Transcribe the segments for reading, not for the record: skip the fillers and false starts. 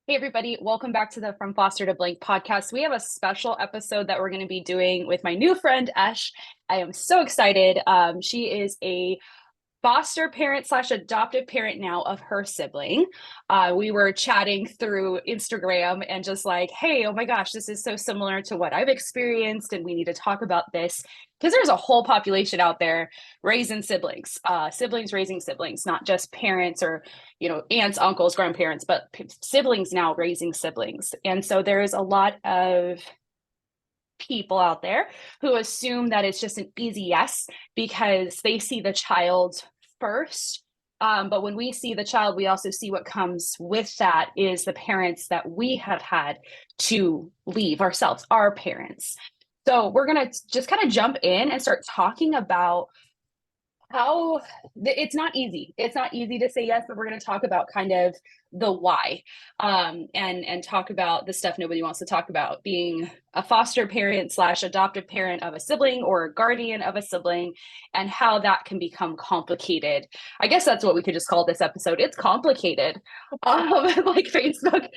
Hey, everybody. Welcome back to the From Foster to Blank podcast. We have a special episode that we're going to be doing with my new friend, Ash. I am so excited. She is a foster parent slash adoptive parent now of her sibling. We were chatting through Instagram and just like, hey, oh my gosh, this is so similar to what I've experienced, and we need to talk about this because there's a whole population out there raising siblings, siblings raising siblings, not just parents or aunts, uncles, grandparents, but siblings now raising siblings. And so there is a lot of people out there who assume that it's just an easy yes because they see the child first. But when we see the child, we also see what comes with that is the parents that we have had to leave ourselves, our parents. So we're going to just kind of jump in and start talking about how it's not easy. It's not easy to say yes, but we're going to talk about kind of the why, and talk about the stuff nobody wants to talk about, being a foster parent slash adoptive parent of a sibling or a guardian of a sibling, and how that can become complicated. I guess that's what we could just call this episode. It's complicated. Like Facebook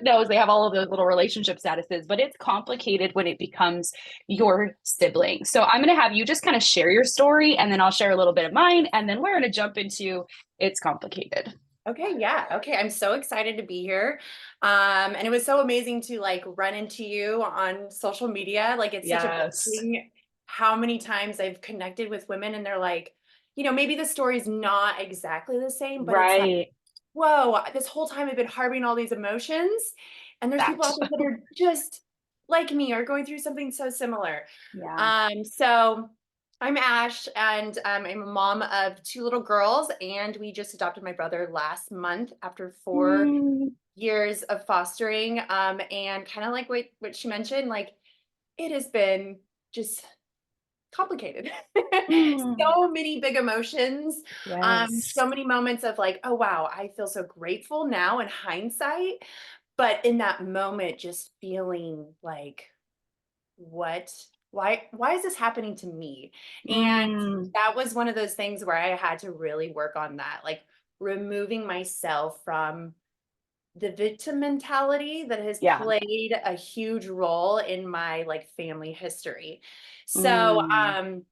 knows they have all of those little relationship statuses, but it's complicated when it becomes your sibling. So I'm going to have you just kind of share your story, and then I'll share a little bit of mine, and then we're going to jump into it's complicated. Okay, yeah. Okay, I'm so excited to be here. And it was so amazing to like run into you on social media. Like it's such a Yes. blessing how many times I've connected with women and they're like, maybe the story's not exactly the same, but it's like, Right. whoa, this whole time I've been harboring all these emotions. And there's people That. out there that are just like me or going through something so similar. Yeah. So I'm Ash, and I'm a mom of two little girls, and we just adopted my brother last month after 4 years of fostering. And kind of like what she mentioned, like it has been just complicated. Mm. So many big emotions, Yes. so many moments of like, oh wow, I feel so grateful now in hindsight, but in that moment, just feeling like what why is this happening to me? And Mm. that was one of those things where I had to really work on that, like removing myself from the victim mentality that has Yeah. played a huge role in my like family history. So Mm.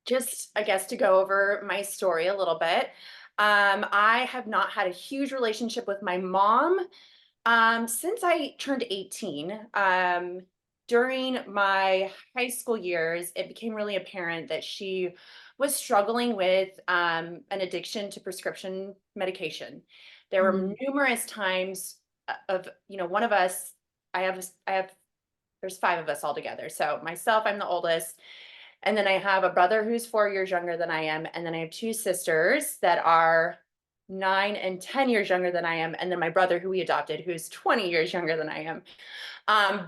just I guess to go over my story a little bit. I have not had a huge relationship with my mom since I turned 18. During my high school years, it became really apparent that she was struggling with an addiction to prescription medication. There were Mm. numerous times of, one of us, there's five of us all together. So myself, I'm the oldest. And then I have a brother who's 4 years younger than I am. And then I have two sisters that are 9 and 10 years younger than I am. And then my brother, who we adopted, who's 20 years younger than I am.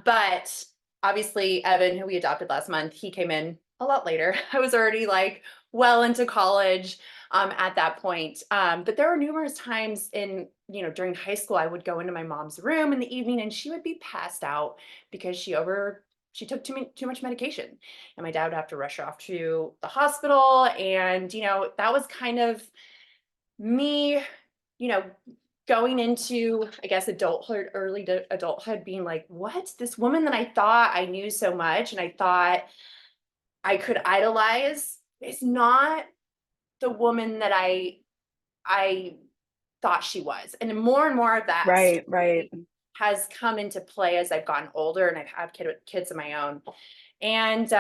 But obviously, Evan, who we adopted last month, he came in a lot later. I was already like well into college at that point. But there were numerous times during high school, I would go into my mom's room in the evening and she would be passed out because she took too much medication. And my dad would have to rush her off to the hospital. And, that was kind of me, you know, going into, I guess, adulthood, being like, what? This woman that I thought I knew so much and I thought I could idolize is not the woman that I thought she was. And more of that Right. Right. story has come into play as I've gotten older and I've had kids of my own. And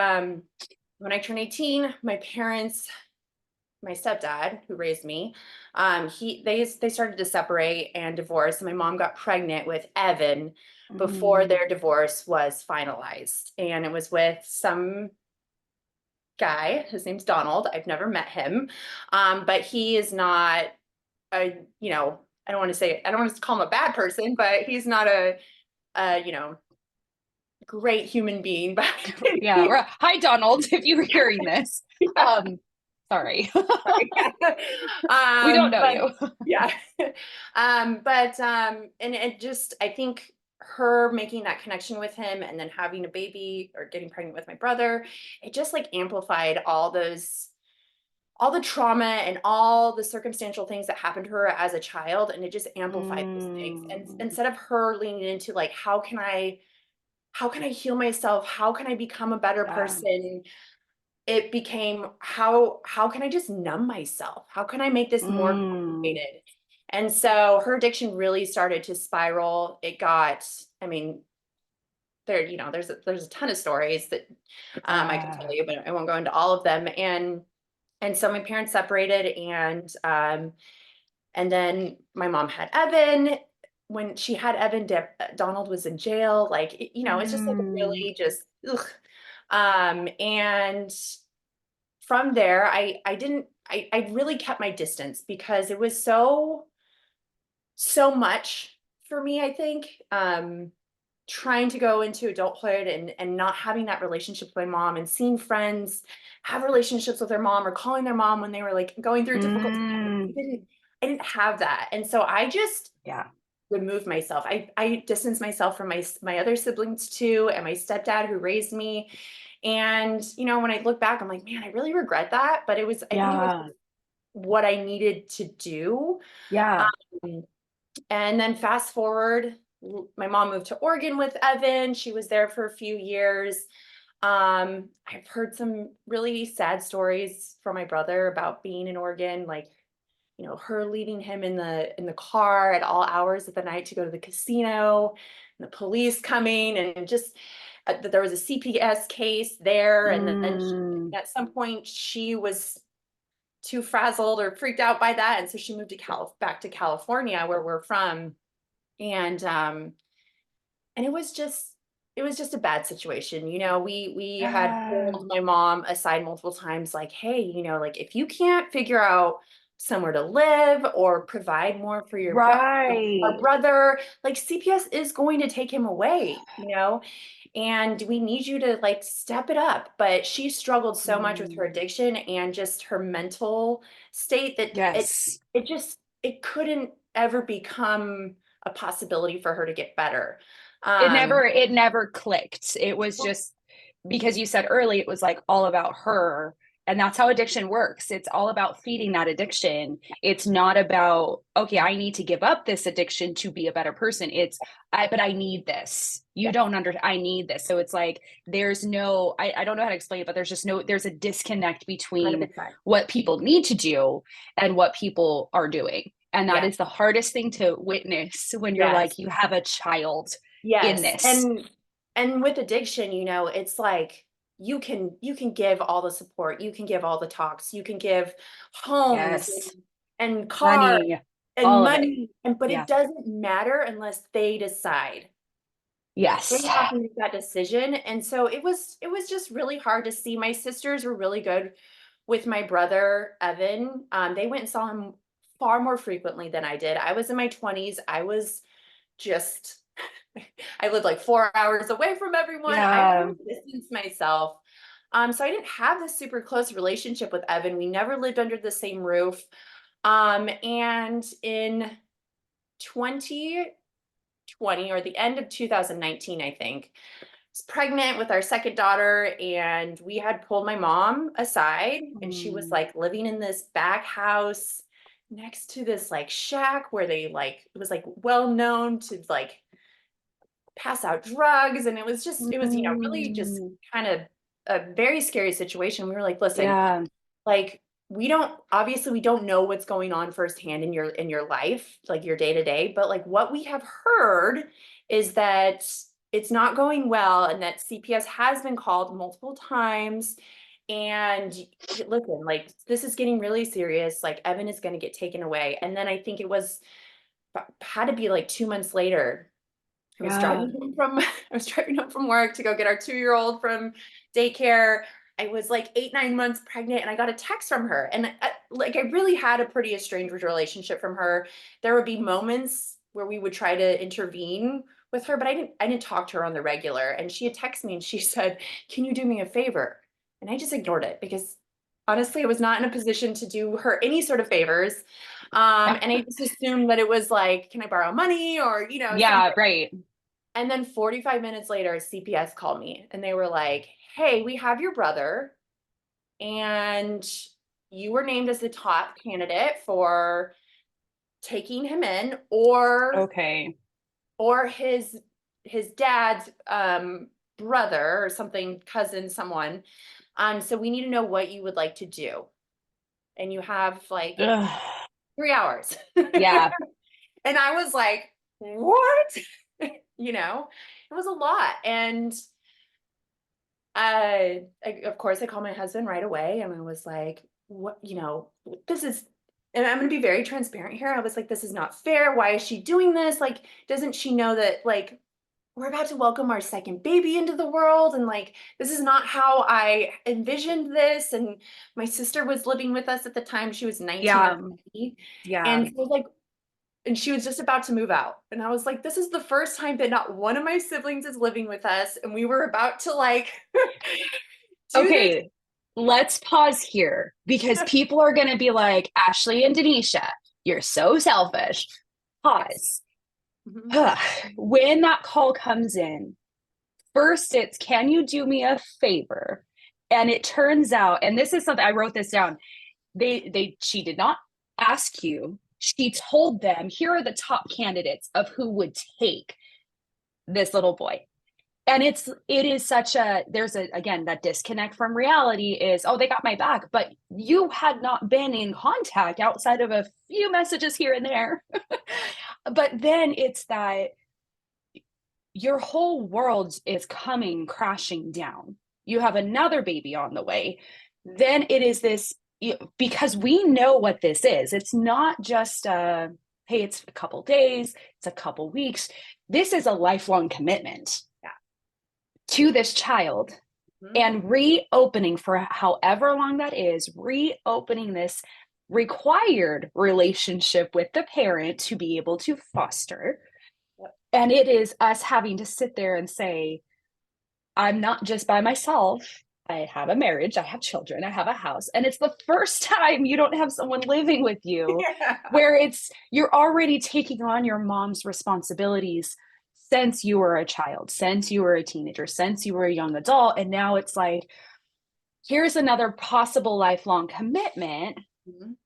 when I turned 18, my stepdad who raised me, they started to separate and divorce, and my mom got pregnant with Evan before Mm. their divorce was finalized, and it was with some guy. His name's Donald. I've never met him, but he is not a, I don't want to call him a bad person, but he's not a great human being by Yeah. Hi, Donald, if you're hearing this. Um, Sorry. Sorry. We don't know But you. yeah. And it just, I think her making that connection with him and then having a baby or getting pregnant with my brother, it just like amplified all the trauma and all the circumstantial things that happened to her as a child, and it just amplified those things. And Mm, instead of her leaning into like, how can I heal myself? How can I become a better yeah. person? It became how can I just numb myself? How can I make this more Mm, complicated? And so her addiction really started to spiral. It got, I mean, there, there's a ton of stories that I could tell yeah. you, but I won't go into all of them. And so my parents separated, and then my mom had Evan. When she had Evan, Donald was in jail. Like, it's just like Mm, really just, ugh. And from there, I didn't, I really kept my distance because it was so much for me, I think. Trying to go into adulthood and not having that relationship with my mom, and seeing friends have relationships with their mom or calling their mom when they were like going through a difficult time. mm, I didn't have that. And so I just yeah. removed myself. I distanced myself from my other siblings too, and my stepdad who raised me. And when I look back, I'm like, man, I really regret that. But I think it was Yeah. what I needed to do. Yeah. Um, and then fast forward, my mom moved to Oregon with Evan. She was there for a few years. I've heard some really sad stories from my brother about being in Oregon, like, her leaving him in the car at all hours of the night to go to the casino, and the police coming, and just that there was a CPS case there. And then Mm, at some point she was too frazzled or freaked out by that, and so she moved to back to California, where we're from. And it was just a bad situation. We had yeah. pulled my mom aside multiple times, like, hey, like, if you can't figure out somewhere to live or provide more for our Right. brother, like, CPS is going to take him away, and we need you to like step it up. But she struggled so much with her Mm, addiction and just her mental state that yes. it couldn't ever become a possibility for her to get better. It um never clicked. It was just because you said early it was like all about her, and that's how addiction works. It's all about feeding that addiction. It's not about, okay, I need to give up this addiction to be a better person. It's but I need this. You yes, don't I need this. So it's like there's no, I don't know how to explain it, but there's a disconnect between 100%. what people need to do and what people are doing. And that Yes, is the hardest thing to witness when you're yes, like, you have a child in yes. this. And with addiction, it's like you can give all the support, you can give all the talks, you can give homes Yes. and cars Money, and all of it. money, but Yeah. it doesn't matter unless they decide. They Yes. have to make that decision. And so it was just really hard to see. My sisters were really good with my brother Evan. They went and saw him far more frequently than I did. I was in my 20s. I was just I lived like 4 hours away from everyone. I Yeah. really distanced myself. So I didn't have this super close relationship with Evan. We never lived under the same roof. And in 2020, or the end of 2019, I think, I was pregnant with our second daughter, and we had pulled my mom aside, and she was Mm, like living in this back house next to this like shack where they like, it was like well known to like pass out drugs. And it was really just mm, kind of a very scary situation. We were like, listen, yeah. like, we don't know what's going on firsthand in your life, like your day to day, but like what we have heard is that it's not going well, and that CPS has been called multiple times. And listen, like, this is getting really serious. Like, Evan is going to get taken away. And then I think it was had to be like 2 months later. I was Yeah. driving home from I was driving home from work to go get our 2-year-old from daycare. I was like 8, 9 months pregnant, and I got a text from her. And I really had a pretty estranged relationship from her. There would be moments where we would try to intervene with her, but I didn't talk to her on the regular. And she had texted me and she said, "Can you do me a favor?" And I just ignored it because honestly, I was not in a position to do her any sort of favors. And I just assumed that it was like, can I borrow money, or, Yeah, something. right. And then 45 minutes later, CPS called me and they were like, "Hey, we have your brother, and you were named as the top candidate for taking him in, or Okay. his dad's brother or something, cousin, someone. So we need to know what you would like to do. And you have like Ugh. 3 hours. Yeah. And I was like, what? It was a lot. And of course, I called my husband right away and I was like, what, this is, and I'm going to be very transparent here. I was like, this is not fair. Why is she doing this? Like, doesn't she know that, like, we're about to welcome our second baby into the world? And like, this is not how I envisioned this. And my sister was living with us at the time. She was 19 or Yeah. 20. Yeah. And so I was like, and she was just about to move out. And I was like, this is the first time that not one of my siblings is living with us. And we were about to like do this. Okay. Let's pause here because people are going to be like, Ashley and Danisha, you're so selfish. Yes. Pause. Mhm. When that call comes in, first it's, can you do me a favor? And it turns out, and this is something I wrote this down. She did not ask you. She told them, here are the top candidates of who would take this little boy. And it is such a, there's a, again, that disconnect from reality is, oh, they got my back, but you had not been in contact outside of a few messages here and there. But then it's that your whole world is coming crashing down. You have another baby on the way. Then it is this, because we know what this is. It's not just hey, it's a couple days, it's a couple weeks. This is a lifelong commitment to this child, Mhm. and reopening for however long that is, reopening this required relationship with the parent to be able to foster. Yep. And it is us having to sit there and say, I'm not just by myself. I have a marriage, I have children, I have a house. And it's the first time you don't have someone living with you Yeah. where it's, you're already taking on your mom's responsibilities since you were a child, since you were a teenager, since you were a young adult. And now it's like, here's another possible lifelong commitment Mhm.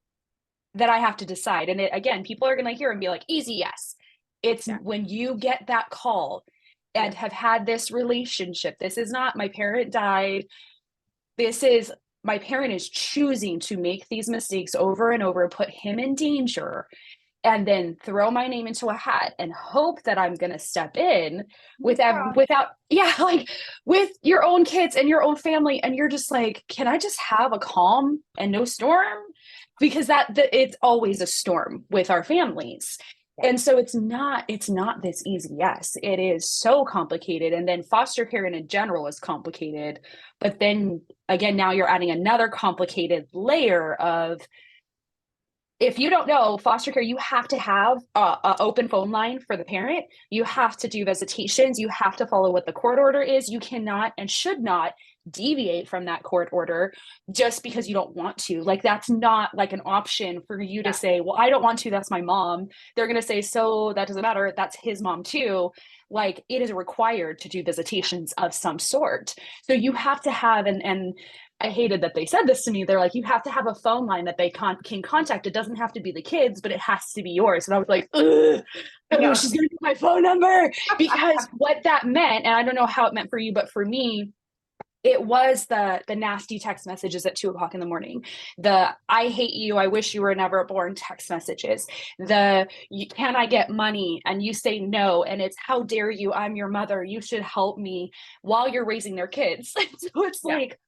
that I have to decide. And it, again, people are going to hear and be like, easy, yes. It's Yeah. when you get that call and Yep. have had this relationship. This is not my parent died. This is my parent is choosing to make these mistakes over and over, put him in danger, and then throw my name into a hat and hope that I'm going to step in without, yeah, like with your own kids and your own family. And you're just like, can I just have a calm and no storm? Because it's always a storm with our families. Yeah. And so it's not this easy. Yes, it is so complicated. And then foster care in general is complicated. But then again, now you're adding another complicated layer of, if you don't know foster care, you have to have a open phone line for the parent. You have to do visitations. You have to follow what the court order is. You cannot and should not deviate from that court order just because you don't want to. Like, that's not like an option for you to Yeah. say, well, I don't want to, that's my mom. They're going to say, so that doesn't matter, that's his mom too. Like, it is required to do visitations of some sort. So you have to have, and I hated that they said this to me. They're like, you have to have a phone line that they can contact. It doesn't have to be the kids, but it has to be yours. And I was like, ugh, No. she's going to get my phone number. Because what that meant, and I don't know how it meant for you, but for me, it was the nasty text messages at 2 o'clock in the morning. The I hate you, I wish you were never born text messages. The can I get money? And you say no. And it's, how dare you? I'm your mother. You should help me, while you're raising their kids. So it's Yeah. like,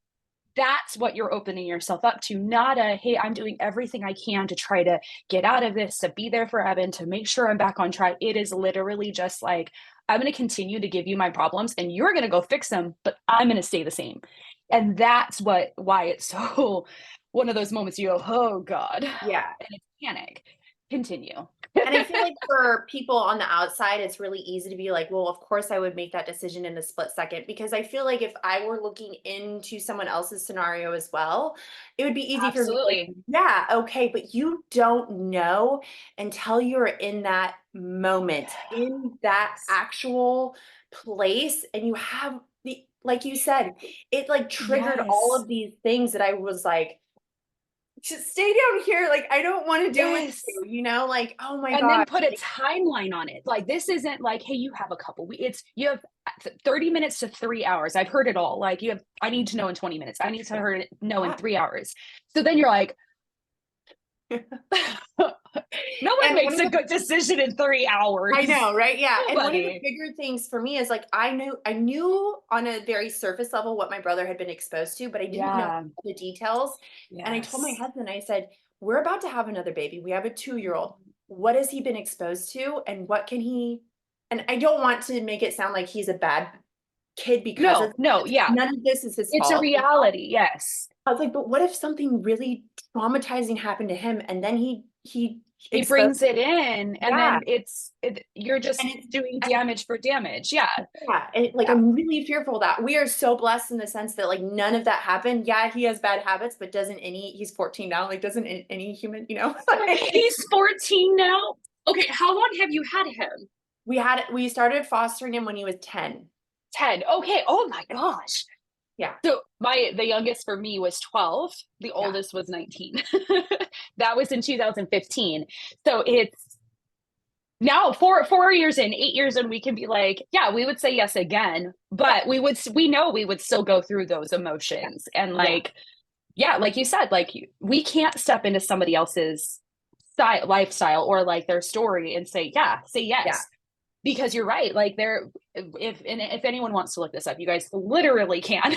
that's what you're opening yourself up to, not a, hey, I'm doing everything I can to try to get out of this, to be there for Evan, to make sure I'm back on track. It is literally just like, I'm going to continue to give you my problems and you're going to go fix them, but I'm going to stay the same. And that's why it's so one of those moments you go, oh God, Yeah. and it's panic. Continue. And I feel like for people on the outside, it's really easy to be like, well, of course I would make that decision in a split second, because I feel like if I were looking into someone else's scenario as well, it would be easy for me to be like, Absolutely. yeah, okay, but you don't know until you're in that moment, in that actual place, and you have like you said, it like triggered all Yes. of these things that I was like, just stay down here. Like, I don't want to do it with Yes. you, you know, like, oh my And then gosh. put a Like, timeline on it. Like, this isn't like, hey, you have a couple. It's you have 30 minutes to 3 hours. I've heard it all. Like, you have, I need to know in 20 minutes. I need to know in yeah. 3 hours. So then you're like, no one And one makes of a the good decision in 3 hours. I know, right? Yeah. And one of the Nobody. bigger things for me is like I knew on a very surface level what my brother had been exposed to, but I didn't know Yeah. the details. And I told my Yes. husband, I said, we're about to have another baby. We have a 2-year-old. What has he been exposed to? And what can he, and I don't want to make it sound like he's a bad kid because of No, no, this. yeah. None of this is his It's a fault. reality. Yes. I was like, but what if something really traumatizing happened to him and then he He exposed, brings it in, and yeah. then you're And just it's doing damage for damage. Yeah. yeah, and like Yeah. I'm really fearful that we are so blessed in the sense that like none of that happened. Yeah, he has bad habits, but doesn't any, he's 14 now, like doesn't any human, you know? Like, He's 14 now. Okay, how long have you had him? we started fostering him when he was 10. 10. Okay. Oh my gosh. Yeah, So the youngest for me was 12. The yeah, oldest was 19. That was in 2015. So it's now 4 years in, 8 years in, we can be like, yeah, we would say yes again, yeah, but we know we would still go through those yeah, emotions. And yeah, like, yeah, like you said, like we can't step into somebody else's lifestyle or like their story and say, yeah, say yeah, yes. Because you're right. Like there, if anyone wants to look this up, you guys literally can.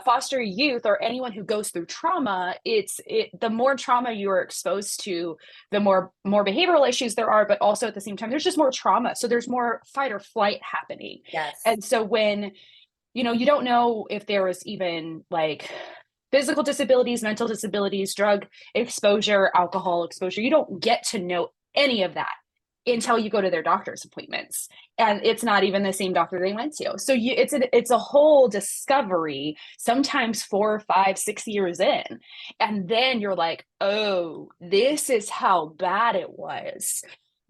Foster youth or anyone who goes through trauma, the more trauma you are exposed to, the more behavioral issues there are, but also at the same time, there's just more trauma. So there's more fight or flight happening. yes, And so when you don't know if there was even like physical disabilities, mental disabilities, drug exposure, alcohol exposure. You don't get to know any of that until you go to their doctor's appointments, and it's not even the same doctor they went to. So it's a whole discovery, sometimes 4, 5, 6 years in, and then you're like, oh, this is how bad it was.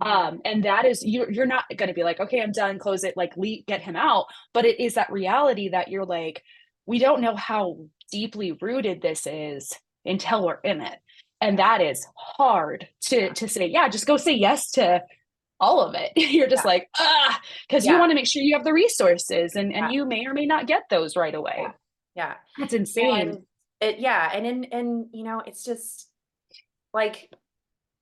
yeah, And that is you're not going to be like, okay, I'm done, close it, like get him out. But it is that reality that you're like, we don't know how deeply rooted this is until we're in it. And yeah, that is hard to yeah, to say, yeah, just go say yes to all of it. You're just yeah, like, because you yeah, want to make sure you have the resources, and yeah, you may or may not get those right yeah, away. yeah. That's insane. And yeah, and it's just like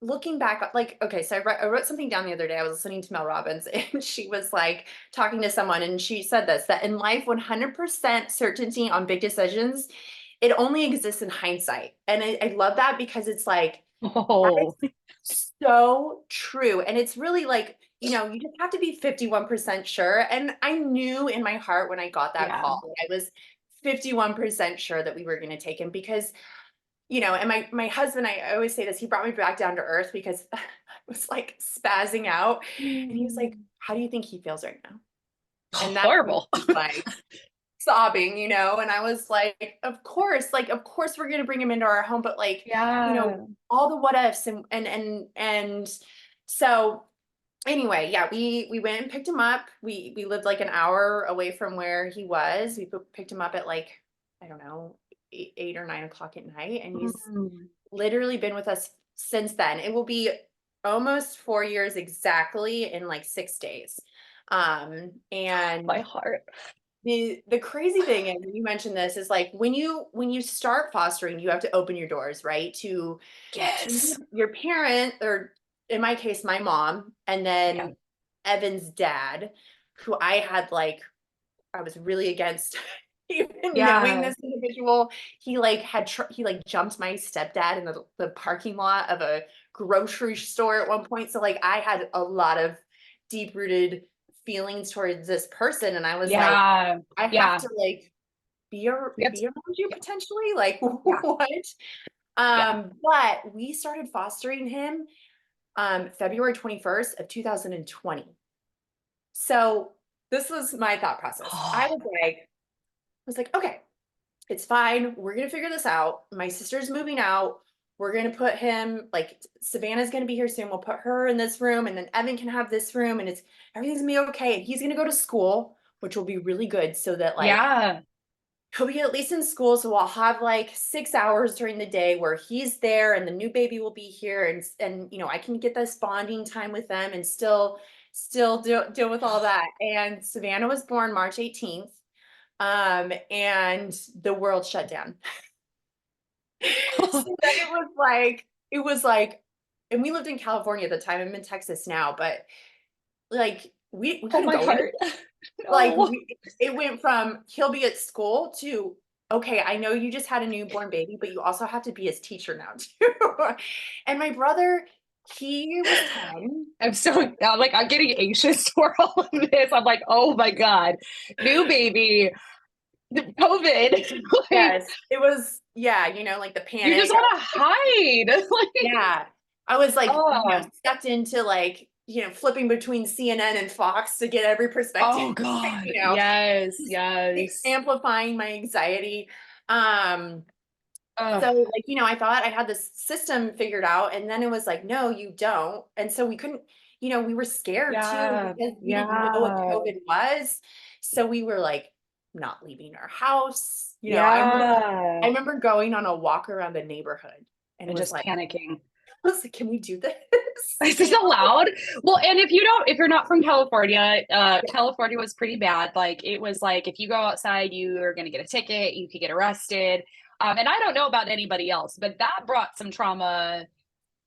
looking back, like, okay, so I wrote something down the other day. I was listening to Mel Robbins, and she was like talking to someone, and she said this, that in life, 100% certainty on big decisions, it only exists in hindsight. And I love that because it's like, that Oh, is so true. And it's really like, you just have to be 51% sure. And I knew in my heart when I got that yeah. call, I was 51% sure that we were going to take him because and my husband, I always say this, he brought me back down to earth because I was like spazzing out. And he was like, Mm. how do you think he feels right now? And that's when Horrible. he was like sobbing, and I was like, of course we're gonna bring him into our home, but like, you know, Yeah. all the what ifs and so anyway, yeah, we went and picked him up. We lived like an hour away from where he was. We picked him up at like, I don't know, 8 or 9 o'clock at night, and he's Mm. literally been with us since then. It will be almost 4 years exactly in like 6 days. And My heart. the crazy thing is, and you mentioned this, is like when you start fostering, you have to open your doors, right? To Yes. your parent, or in my case, my mom, and Yeah. then Evan's dad, who I had like I was really against even knowing Yeah. this individual. He like jumped my stepdad in the parking lot of a grocery store at one point. So like I had a lot of deep rooted feelings towards this person, and I was like, Yeah. I have Yeah. to like We have to, be around you yeah. potentially. Like Yeah. what? Yeah. But we started fostering him February 21st of 2020. So this was my thought process. I was like, okay, it's fine. We're gonna figure this out. My sister's moving out. We're gonna put him like Savannah's gonna be here soon. We'll put her in this room, and then Evan can have this room, and everything's gonna be okay. And he's gonna go to school, which will be really good, so that like Yeah. he'll be at least in school, so I'll have like 6 hours during the day where he's there and the new baby will be here, and I can get this bonding time with them and still deal with all that. And Savannah was born March 18th, and the world shut down. So then it was like, and we lived in California at the time. I'm in Texas now, but like we Oh, couldn't my go anywhere. heart. Like No. it went from he'll be at school to, okay, I know you just had a newborn baby, but you also have to be his teacher now too. And my brother, he was 10. I'm so like I'm getting anxious for all of this. I'm like, oh my God, new baby, COVID. Like Yes, it was, yeah, like the you just panic. want to hide. Like, Yeah. I was like, oh, stepped into like, flipping between CNN and Fox to get every perspective, oh God. you know, Yes, just yes. amplifying my anxiety. Um, Oh, so like, I thought I had this system figured out, and then it was like, no, you don't. And so we couldn't, we were scared too yeah, because we didn't know what yeah, COVID was. So we were like not leaving our house. I yeah. remember going on a walk around the neighborhood, and it And was just like, panicking. I was like, can we do this? Is this allowed? Well, and if you're not from California, California was pretty bad. Like it was like if you go outside, you are going to get a ticket, you could get arrested. And I don't know about anybody else, but that brought some trauma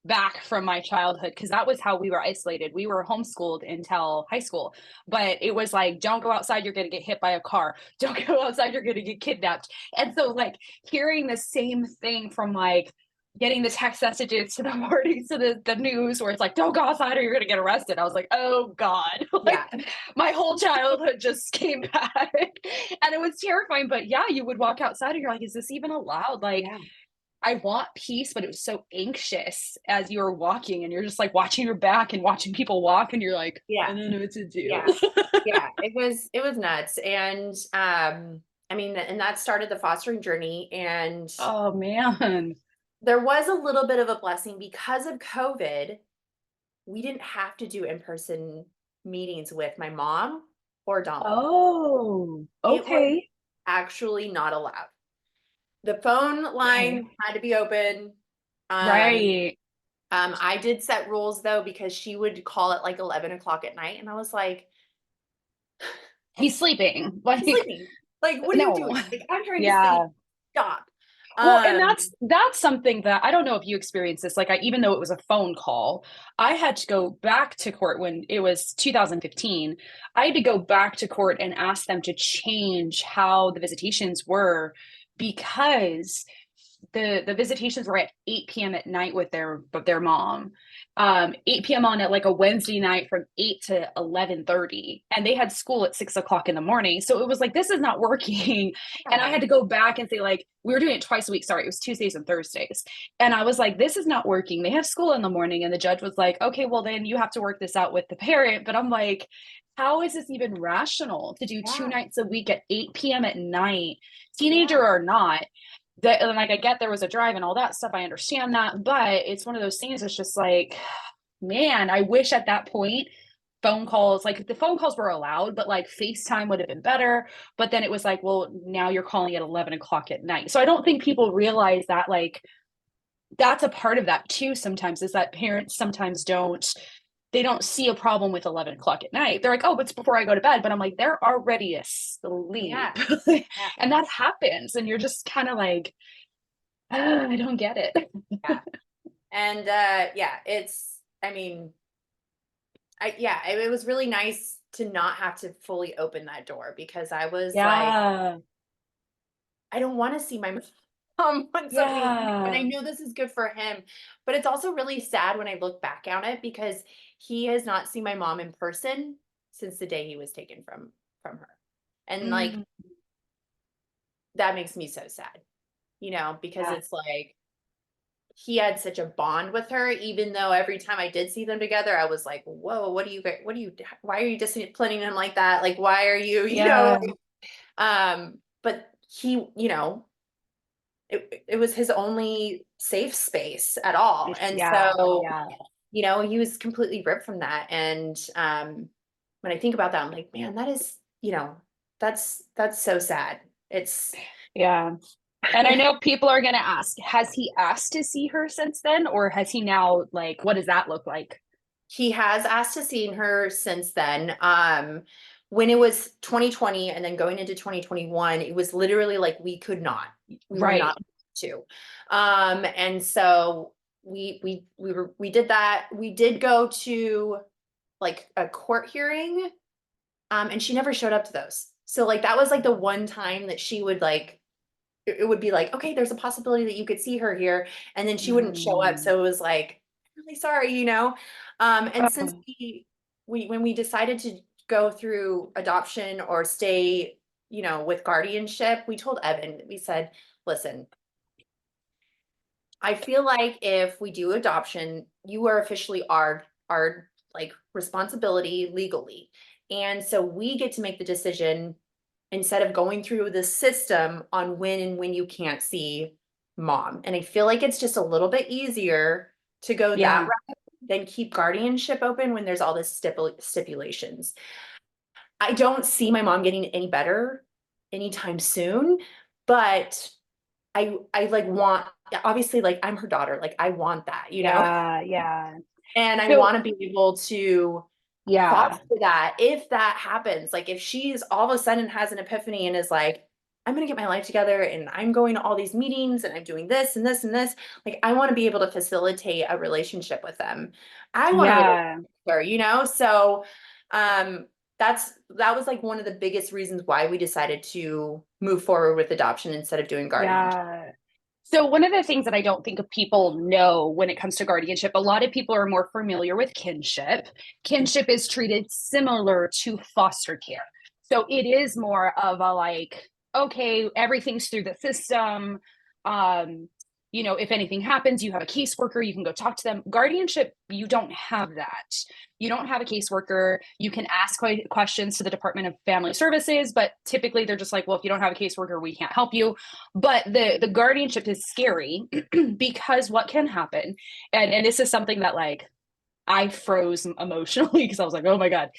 back from my childhood because that was how we were isolated. We were homeschooled until high school, but it was like, don't go outside, you're going to get hit by a car. Don't go outside, you're going to get kidnapped. And so, like, hearing the same thing from like getting the text messages to the mornings to the news where it's like, don't go outside or you're going to get arrested. I was like, oh God, like Yeah. my whole childhood just came back and it was terrifying. But yeah, you would walk outside and you're like, is this even allowed? Like, Yeah. I want peace, but it was so anxious as you were walking and you're just like watching your back and watching people walk and you're like, I Yeah. don't know what to do. Yeah. Yeah. It was nuts. And I mean, and that started the fostering journey. And Oh man. there was a little bit of a blessing because of COVID. We didn't have to do in-person meetings with my mom or Donald. Oh, It was okay. actually not allowed. The phone Okay. line had to be open. Um, Right. I did set rules though, because she would call at like 11 o'clock at night. And I was like, He's sleeping. he's Like, sleeping. Like, what are you no. doing? Like, I'm trying to sleep. Yeah. Stop. Well, and Um, that's something that I don't know if you experienced this. Like, even though it was a phone call, I had to go back to court when it was 2015. I had to go back to court and ask them to change how the visitations were because the visitations were at 8 p.m. at night with their mom. 8 p.m. on it like a Wednesday night from 8 to 11:30. And they had school at 6 o'clock in the morning. So it was like, this is not working. And I yeah, had to go back and say, like, we were doing it twice a week. Sorry, it was Tuesdays and Thursdays. And I was like, this is not working. They have school in the morning. And the judge was like, okay, well, then you have to work this out with the parent. But I'm like, how is this even rational to do two yeah, nights a week at 8 p.m. at night, teenager yeah, or not? That, and like I get there was a drive and all that stuff. I understand that, but it's one of those things. It's just like, man, I wish at that point phone calls, like the phone calls were allowed, but like FaceTime would have been better. But then it was like, well, now you're calling at 11 o'clock at night. So I don't think people realize that like that's a part of that too. Sometimes is that parents sometimes they don't see a problem with 11 o'clock at night. They're like, oh, it's before I go to bed. But I'm like, they're already yeah, asleep. yeah, And that happens. And you're just kind of like, oh, I don't get it. yeah. And yeah, I mean, it was really nice to not have to fully open that door, because I was like, Yeah. I don't want to see my mom when something, and I Yeah. know this is good for him, but it's also really sad when I look back on it, because he has not seen my mom in person since the day he was taken from her. And like, Mm, that makes me so sad, because yeah. it's like he had such a bond with her, even though every time I did see them together, I was like, whoa, why are you disciplining him like that? Like, why are you, Yeah. but he, it was his only safe space at all. And Yeah. so, Yeah. he was completely ripped from that. And when I think about that, I'm like, man, that is, that's so sad. It's Yeah. And I know people are going to ask, has he asked to see her since then? Or has he now, like, what does that look like? he has asked to see her since then. When it was 2020 and then going into 2021, it was literally like we were Right. not to. And so we did that. We did go to like a court hearing, and she never showed up to those. So like that was like the one time that she would like it would be like, okay, there's a possibility that you could see her here, and then she wouldn't show up. Mm. So it was like, really sorry, you know. And since Oh, we when we decided to go through adoption or stay, you know, with guardianship, we told Evan, we said, listen, I feel like if we do adoption, you are officially our like responsibility legally. And so we get to make the decision instead of going through the system on when and when you can't see mom. And I feel like it's just a little bit easier to go that yeah. route than keep guardianship open when there's all this stipulations. I don't see my mom getting any better anytime soon, but I like want obviously like I'm her daughter, like I want that, you know? Yeah. Yeah. And I So, want to be able to yeah. foster that if that happens. Like if she's all of a sudden has an epiphany and is like, I'm gonna get my life together and I'm going to all these meetings and I'm doing this and this and this. Like I want to be able to facilitate a relationship with them. I want a relationship Yeah. with her, you know? So um that was like one of the biggest reasons why we decided to move forward with adoption instead of doing guardianship. Yeah. So one of the things that I don't think of people know when it comes to guardianship, a lot of people are more familiar with kinship. Kinship is treated similar to foster care. So it is more of a like, okay, everything's through the system. Um, if anything happens, you have a caseworker, you can go talk to them. Guardianship, you don't have that. You don't have a caseworker. You can ask questions to the Department of Family Services, but typically they're just like, well, if you don't have a caseworker, we can't help you. But the guardianship is scary because what can happen, and this is something that like I froze emotionally because I was like, oh my God,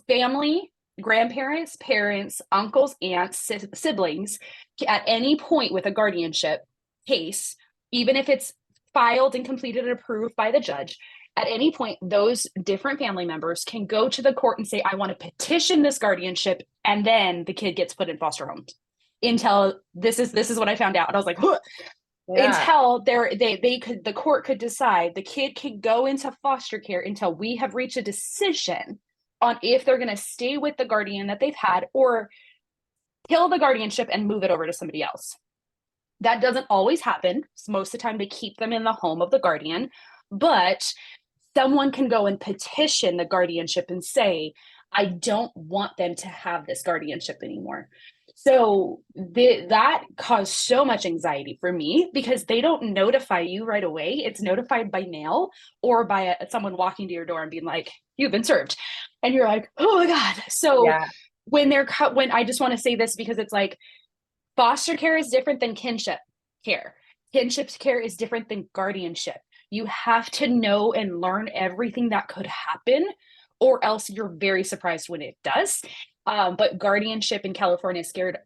family, grandparents, parents, uncles, aunts, siblings, at any point with a guardianship case, even if it's filed and completed and approved by the judge, at any point, those different family members can go to the court and say, I want to petition this guardianship, and then the kid gets put in foster homes. Until this is what I found out. And I was like, huh. Yeah. Until the court could decide the kid can go into foster care until we have reached a decision on if they're going to stay with the guardian that they've had or kill the guardianship and move it over to somebody else. That doesn't always happen. So most of the time they keep them in the home of the guardian, but someone can go and petition the guardianship and say, I don't want them to have this guardianship anymore. So that caused so much anxiety for me because they don't notify you right away. It's notified by mail or by someone walking to your door and being like, you've been served. And you're like, oh my God. So Yeah. when I just want to say this because it's like foster care is different than kinship care. Kinship care is different than guardianship. You have to know and learn everything that could happen, or else you're very surprised when it does. But guardianship in California scared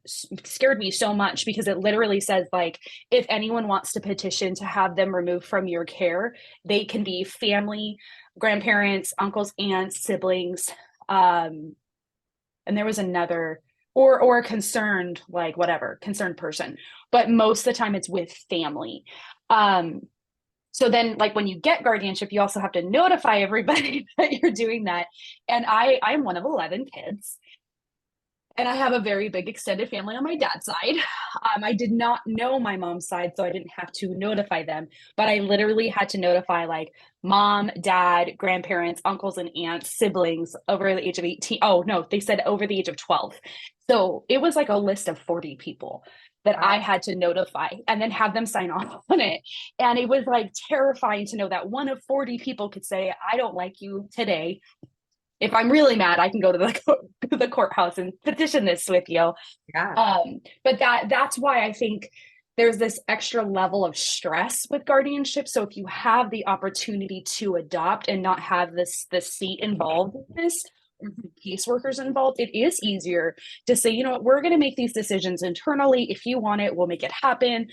me so much because it literally says like if anyone wants to petition to have them removed from your care, they can be family, grandparents, uncles, aunts, siblings, and there was another or a concerned like whatever concerned person, but most of the time it's with family. um so then like when you get guardianship you also have to notify everybody that you're doing that, and I'm one of 11 kids and I have a very big extended family on my dad's side. I did not know my mom's side, so I didn't have to notify them. But I literally had to notify like mom, dad, grandparents, uncles, and aunts, siblings over the age of 18. Oh, no, they said over the age of 12. So it was like a list of 40 people that I Wow. had to notify and then have them sign off on it. And it was like terrifying to know that one of 40 people could say, I don't like you today. If I'm really mad, I can go to the courthouse and petition this with you. Yeah. But that's why I think there's this extra level of stress with guardianship. So if you have the opportunity to adopt and not have this seat involved in this, caseworkers involved, it is easier to say, you know what, we're going to make these decisions internally. If you want it, we'll make it happen.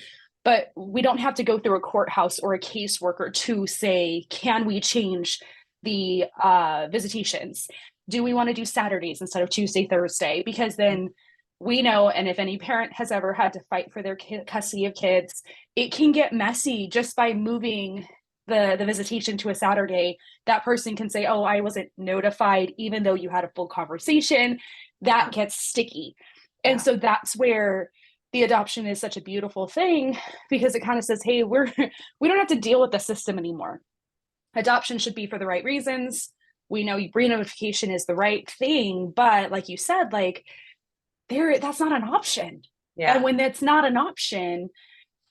But we don't have to go through a courthouse or a caseworker to say, can we change the visitations? Do we want to do Saturdays instead of Tuesday, Thursday? Because then we know, and if any parent has ever had to fight for their custody of kids, it can get messy just by moving the visitation to a Saturday. That person can say, oh, I wasn't notified, even though you had a full conversation. That gets sticky. And so that's where the adoption is such a beautiful thing, because it kind of says, hey, we don't have to deal with the system anymore. Adoption should be for the right reasons. We know reunification is the right thing, but like you said, like that's not an option. And when that's not an option,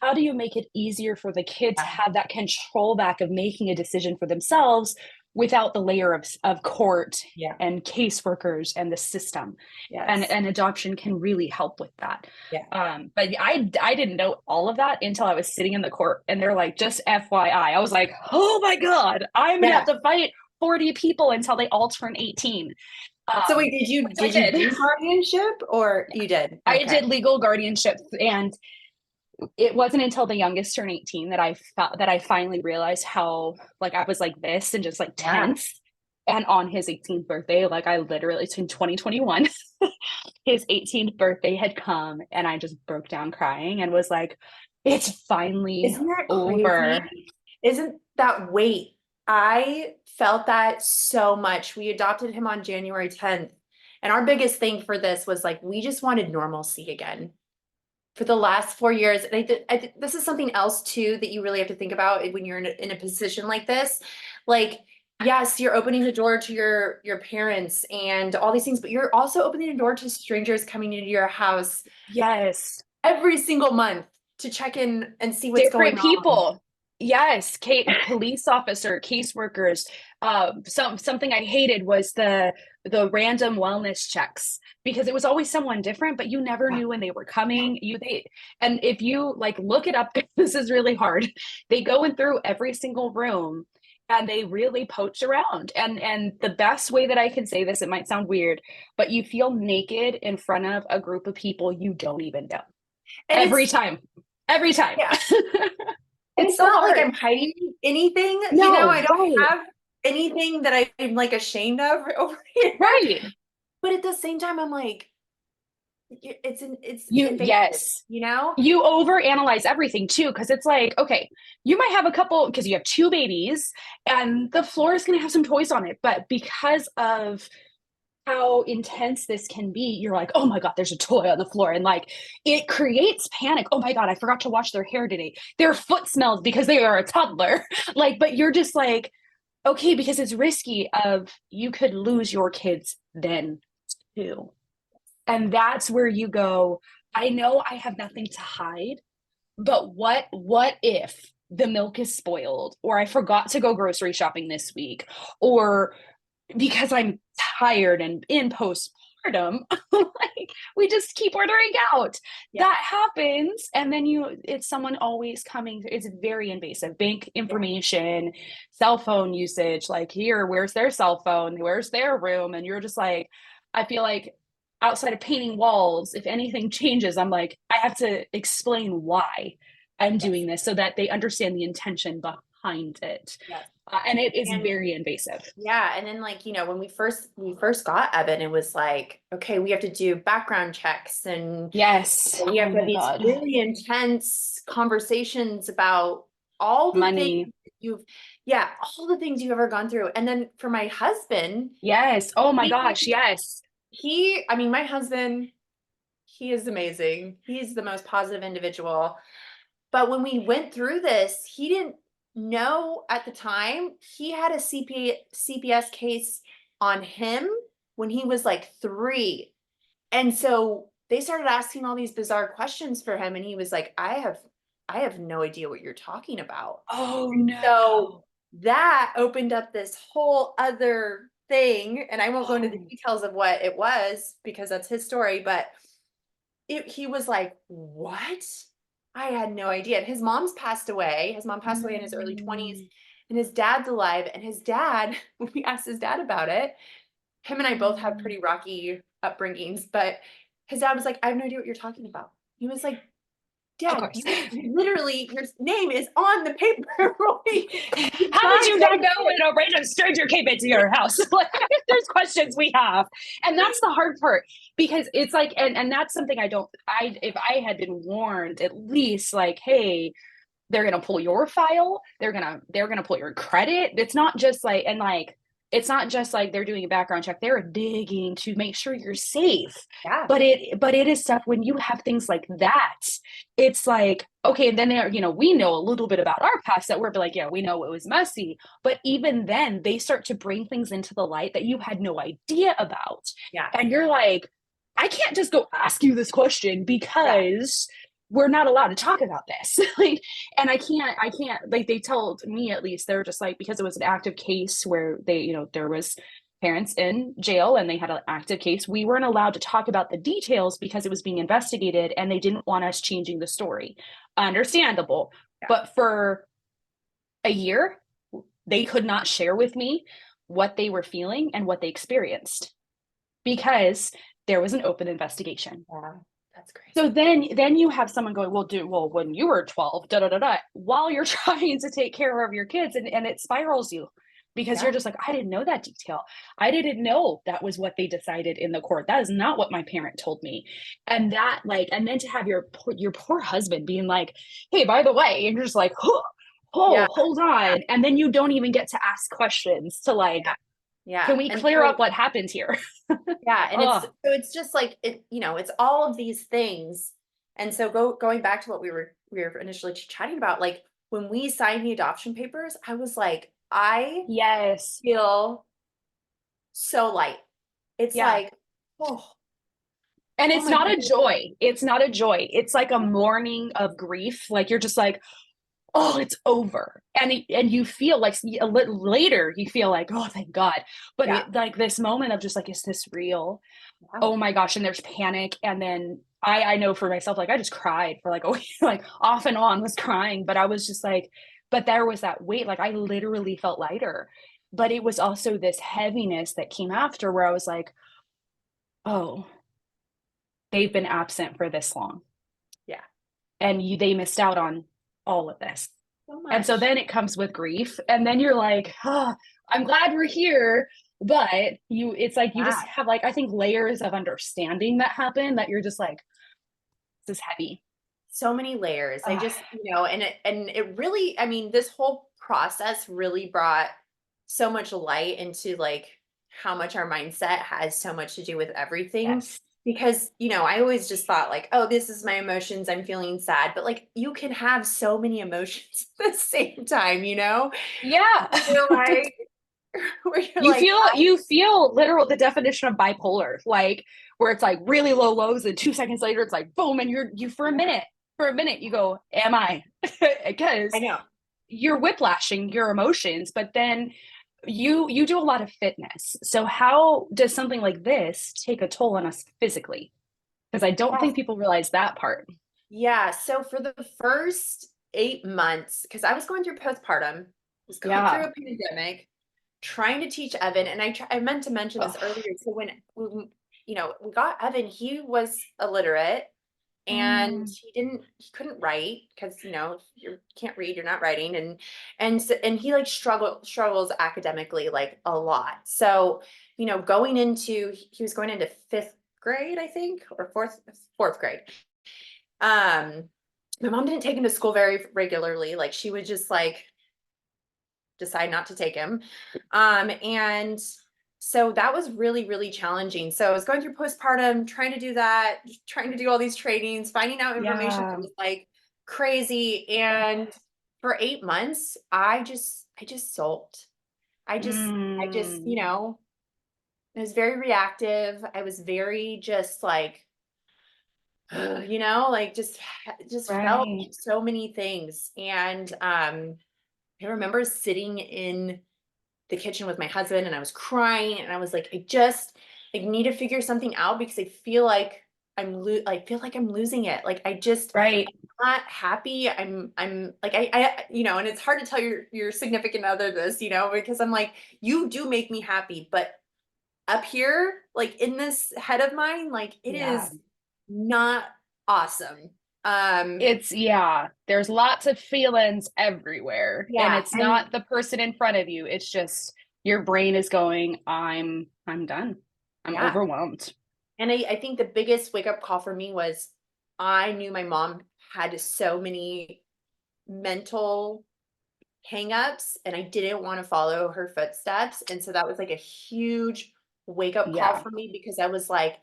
how do you make it easier for the kid to have that control back of making a decision for themselves without the layer of court and caseworkers and the system? And adoption can really help with that. But I didn't know all of that until I was sitting in the court and they're like, just FYI. I was like, oh my God, I'm gonna have to fight 40 people until they all turn 18. So wait, did you do guardianship, or you did? Okay. I did legal guardianship, and it wasn't until the youngest turned 18 that I finally realized how like I was like this and just like tense. And on his 18th birthday, like I literally, it's in 2021, his 18th birthday had come and I just broke down crying and was like, it's finally over. Isn't that weight? I felt that so much. We adopted him on January 10th. And our biggest thing for this was like, we just wanted normalcy again. For the last 4 years, and this is something else too that you really have to think about when you're in a position like this. Like, yes, you're opening the door to your parents and all these things, but you're also opening the door to strangers coming into your house. Yes. Every single month to check in and see what's going on. Different people. Yes, police officer, caseworkers. Something I hated was the random wellness checks, because it was always someone different, but you never knew when they were coming. And if you like look it up, this is really hard. They go in through every single room and they really poach around. And the best way that I can say this, it might sound weird, but you feel naked in front of a group of people you don't even know. And every time. Yeah. It's so not hard. Like I'm hiding anything. No, I don't have anything that I'm like ashamed of over here. Right. But at the same time, I'm like, it's yes. You overanalyze everything too, because it's like, okay, you might have a couple, because you have 2 babies and the floor is going to have some toys on it, but because of how intense this can be, you're like, oh my God, there's a toy on the floor. And like, it creates panic. Oh my God, I forgot to wash their hair today. Their foot smells because they are a toddler. Like, but you're just like, okay, because it's risky you could lose your kids then too. And that's where you go, I know I have nothing to hide, but what if the milk is spoiled, or I forgot to go grocery shopping this week, or because I'm tired and in postpartum, like we just keep ordering out. That happens. And then it's someone always coming. It's very invasive. Bank information, cell phone usage, like here, where's their cell phone? Where's their room? And you're just like, I feel like outside of painting walls, if anything changes, I'm like, I have to explain why I'm doing this so that they understand the intention behind it. And it is very invasive. And then like, when we first got Evan, it was like, okay, we have to do background checks, and we have these really intense conversations about all the money things all the things you've ever gone through. And then for my husband, oh my gosh, my husband, he is amazing. He's the most positive individual. But when we went through this, he didn't know at the time. He had a CPS case on him when he was like 3. And so they started asking all these bizarre questions for him. And he was like, I have no idea what you're talking about. Oh no. So that opened up this whole other thing. And I won't go into the details of what it was because that's his story, but he was like, what? I had no idea. And his mom's passed away. His mom passed away in his early 20s, and his dad's alive. And his dad, when we asked his dad about it, him and I both have pretty rocky upbringings, but his dad was like, I have no idea what you're talking about. He was like, Of Dad, course. you literally, your name is on the paper. You How did you signed not know it. when a random stranger came into your house? Like, there's questions we have. And that's the hard part because it's like, and that's something if I had been warned at least like, hey, they're going to pull your file, they're going to pull your credit. It's not just like, and like, it's not just like they're doing a background check, they're digging to make sure you're safe. Yeah. But it is stuff when you have things like that, it's like, okay, and then we know a little bit about our past that we're like, yeah, we know it was messy, but even then they start to bring things into the light that you had no idea about. Yeah. And you're like, I can't just go ask you this question because we're not allowed to talk about this. Like, and I can't, like, they told me, at least, they're just like, because it was an active case where there was parents in jail and they had an active case, we weren't allowed to talk about the details because it was being investigated and they didn't want us changing the story. Understandable. Yeah. But for a year, they could not share with me what they were feeling and what they experienced because there was an open investigation. Yeah. That's crazy. So then you have someone going, well, when you were 12, da da da da, while you're trying to take care of your kids, and it spirals you because you're just like, I didn't know that detail. I didn't know that was what they decided in the court. That is not what my parent told me. And that, like, and then to have your poor husband being like, hey, by the way, and you're just like, Yeah. hold on. And then you don't even get to ask questions to like, Yeah. can we And clear so, up what happened here? yeah. And Oh, it's just like it's all of these things. And so going back to what we were initially chatting about, like when we signed the adoption papers, I was like, I yes. feel so light. It's Yeah. like, oh, And oh it's my not a goodness. joy. It's not a joy. It's like a mourning of grief. Like you're just like, oh, it's over. And you feel like a little later, you feel like, oh, thank God. But Yeah. it like this moment of just like, is this real? Wow. Oh my gosh. And there's panic. And then I know for myself, like I just cried for like a week, like off and on was crying. But I was just like, but there was that weight. Like I literally felt lighter. But it was also this heaviness that came after where I was like, oh, they've been absent for this long Yeah. and they missed out on all of this. So And so much. then it comes with grief. And then you're like, oh, I'm glad we're here. But it's like you just Yeah. have like, I think layers of understanding that happen that you're just like, this is heavy. So many layers. I Ugh. just, and it really, I mean, this whole process really brought so much light into like how much our mindset has so much to do with everything. Yes. Because, I always just thought like, oh, this is my emotions. I'm feeling sad. But like you can have so many emotions at the same time, Yeah. You're like, where you're you like, feel you feel literal the definition of bipolar, like where it's like really low lows and 2 seconds later it's like boom, and you for a minute you go, am I? I Because know. you're whiplashing your emotions, but then you do a lot of fitness. So how does something like this take a toll on us physically? Because I don't Yes. think people realize that part. Yeah. So for the first 8 months, because I was going through postpartum, was going through Yeah. a pandemic, trying to teach Evan, and I meant to mention this Oh. earlier. So when we got Evan, he was illiterate and Mm, he couldn't write because you can't read, you're not writing, and he like struggles academically like a lot. So he was going into fifth grade, I think, or fourth grade. My mom didn't take him to school very regularly. Like she would just like decide not to take him. And so that was really, really challenging. So I was going through postpartum, trying to do that, trying to do all these trainings, finding out information that yeah. was like crazy. And for 8 months, I just sulked. I just, Mm, I was very reactive. I was very just like, like just felt right. so many things. And I remember sitting in the kitchen with my husband and I was crying and I was like, I just like need to figure something out because I feel like I feel like I'm losing it. Like Right. I'm not happy. I'm like and it's hard to tell your significant other this, because I'm like, you do make me happy, but up here, like in this head of mine, like it Yeah. is not awesome. Um, Yeah, there's lots of feelings everywhere. And yeah, it's and not the person in front of you. It's just your brain is going, I'm done. I'm yeah. overwhelmed. And I think the biggest wake up call for me was I knew my mom had so many mental hangups and I didn't want to follow her footsteps. And so that was like a huge wake up call Yeah. for me because I was like,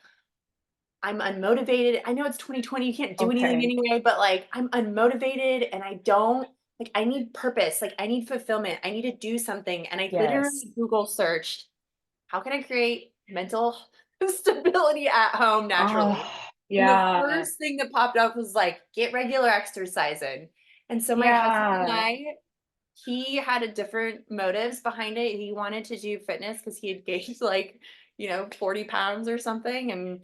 I'm unmotivated. I know it's 2020, you can't do anything Okay. anyway, but like I'm unmotivated and I don't like I need purpose, like I need fulfillment. I need to do something. And I Yes. literally Google searched, how can I create mental stability at home Oh, naturally? And the yeah. first thing that popped up was like, get regular exercise in. And so my husband and Yeah. he had a different motives behind it. He wanted to do fitness because he had gained like, 40 pounds or something.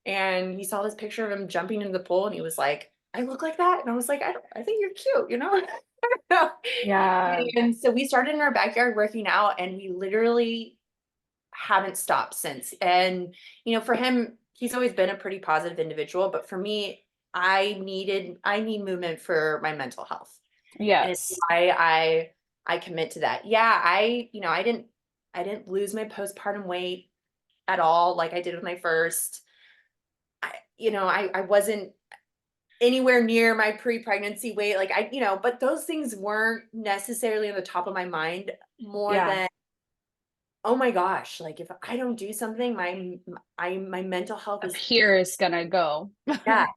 And he saw this picture of him jumping into the pool and he was like, I look like that. And I was like, I think you're cute. Yeah. And so we started in our backyard working out and we literally haven't stopped since. And, for him, he's always been a pretty positive individual, but for me, I need movement for my mental health. And it's Yes. why I commit to that. Yeah, I didn't lose my postpartum weight at all like I did with my first. I wasn't anywhere near my pre-pregnancy weight. Like but those things weren't necessarily on the top of my mind more Yeah. than, oh my gosh, like if I don't do something, my mental health Up is, here is gonna go. yeah.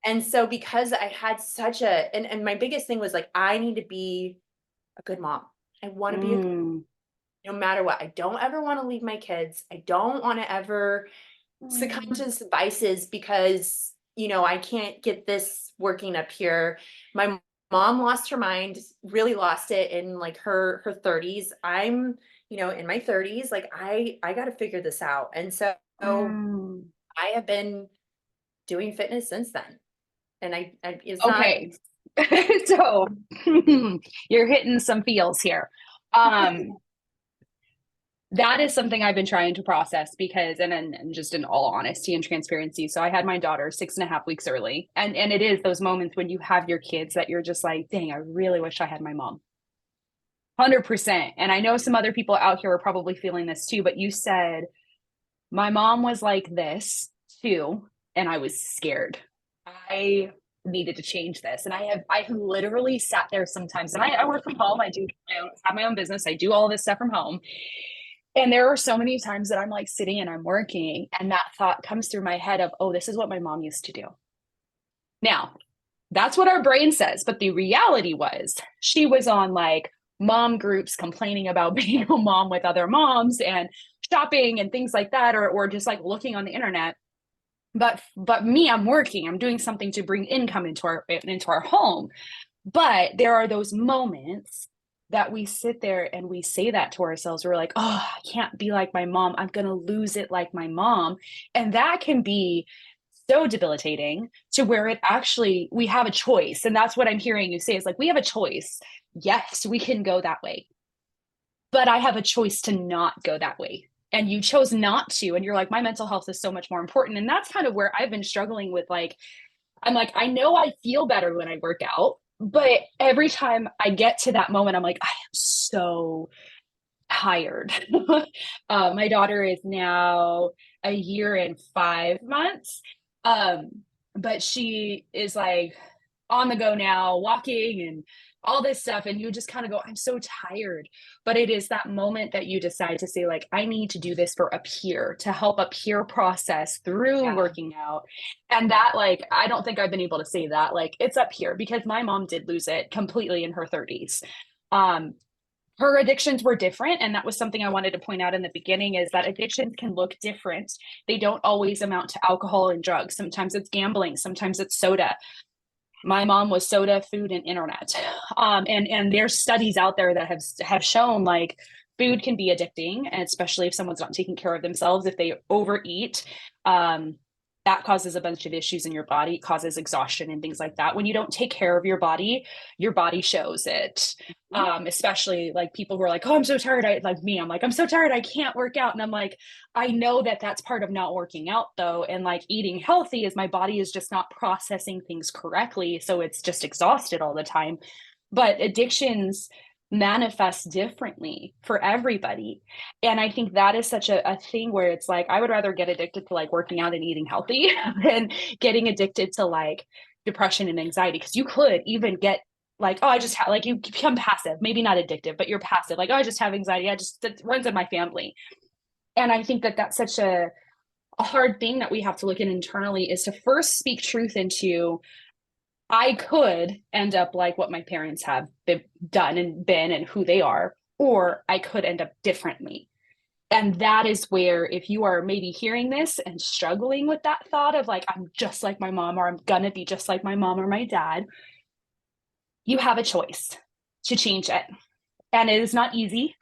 And so because I had such and my biggest thing was like, I need to be a good mom. I want to be a Mm. no matter what. I don't ever want to leave my kids. I don't want to ever succumb Mm. to vices because, I can't get this working up here. My mom lost her mind, really lost it in like her 30s. I'm, in my 30s, like I got to figure this out. And so Mm. I have been doing fitness since then. And I it's not Okay. So you're hitting some feels here. Um, that is something I've been trying to process because, and just in all honesty and transparency. So I had my daughter 6.5 weeks early. And it is those moments when you have your kids that you're just like, dang, I really wish I had my mom. 100%. And I know some other people out here are probably feeling this too, but you said, my mom was like this too, and I was scared. I needed to change this. And I literally sat there sometimes, and I work from home. Have my own business. I do all this stuff from home. And there are so many times that I'm like sitting and I'm working, and that thought comes through my head of, oh, this is what my mom used to do. Now, that's what our brain says. But the reality was she was on like mom groups complaining about being a mom with other moms and shopping and things like that, or just like looking on the internet. But me, I'm working, I'm doing something to bring income into our home. But there are those moments that we sit there and we say that to ourselves. We're like, oh, I can't be like my mom. I'm going to lose it like my mom. And that can be so debilitating to where it actually, we have a choice. And that's what I'm hearing you say is like, we have a choice. Yes, we can go that way, but I have a choice to not go that way. And you chose not to. And you're like, my mental health is so much more important. And that's kind of where I've been struggling with like, I'm like, I know I feel better when I work out, but every time I get to that moment, I'm like, I am so tired. My daughter is now a year and 5 months. Um, but she is like on the go now, walking and all this stuff. And you just kind of go, I'm so tired. But it is that moment that you decide to say, like, I need to do this for a peer to help a peer process through yeah. working out. And that, like, I don't think I've been able to say that. Like, it's up here because my mom did lose it completely in her 30s. Um, her addictions were different, and that was something I wanted to point out in the beginning, is that addictions can look different. They don't always amount to alcohol and drugs. Sometimes it's gambling, sometimes it's soda. My mom was soda, food, and internet. And there's studies out there that have shown like food can be addicting, and especially if someone's not taking care of themselves, if they overeat. um that causes a bunch of issues in your body. It causes exhaustion and things like that. When you don't take care of your body shows it. Mhm. Especially like people who are like, oh, I'm so tired. Like me, I'm like, I'm so tired. I can't work out. And I'm like, I know that that's part of not working out though. And like eating healthy is my body is just not processing things correctly. So it's just exhausted all the time. But addictions manifest differently for everybody. And I think that is such a thing where it's like, I would rather get addicted to like working out and eating healthy than getting addicted to like depression and anxiety. Cause you could even get like, oh, I just have like you become passive, maybe not addictive, but you're passive. Like, oh, I just have anxiety. It runs in my family. And I think that that's such a hard thing that we have to look at internally is to first speak truth into I could end up like what my parents have done and been and who they are, or I could end up differently. And that is where, if you are maybe hearing this and struggling with that thought of like, I'm just like my mom, or I'm gonna be just like my mom or my dad, you have a choice to change it. And it is not easy.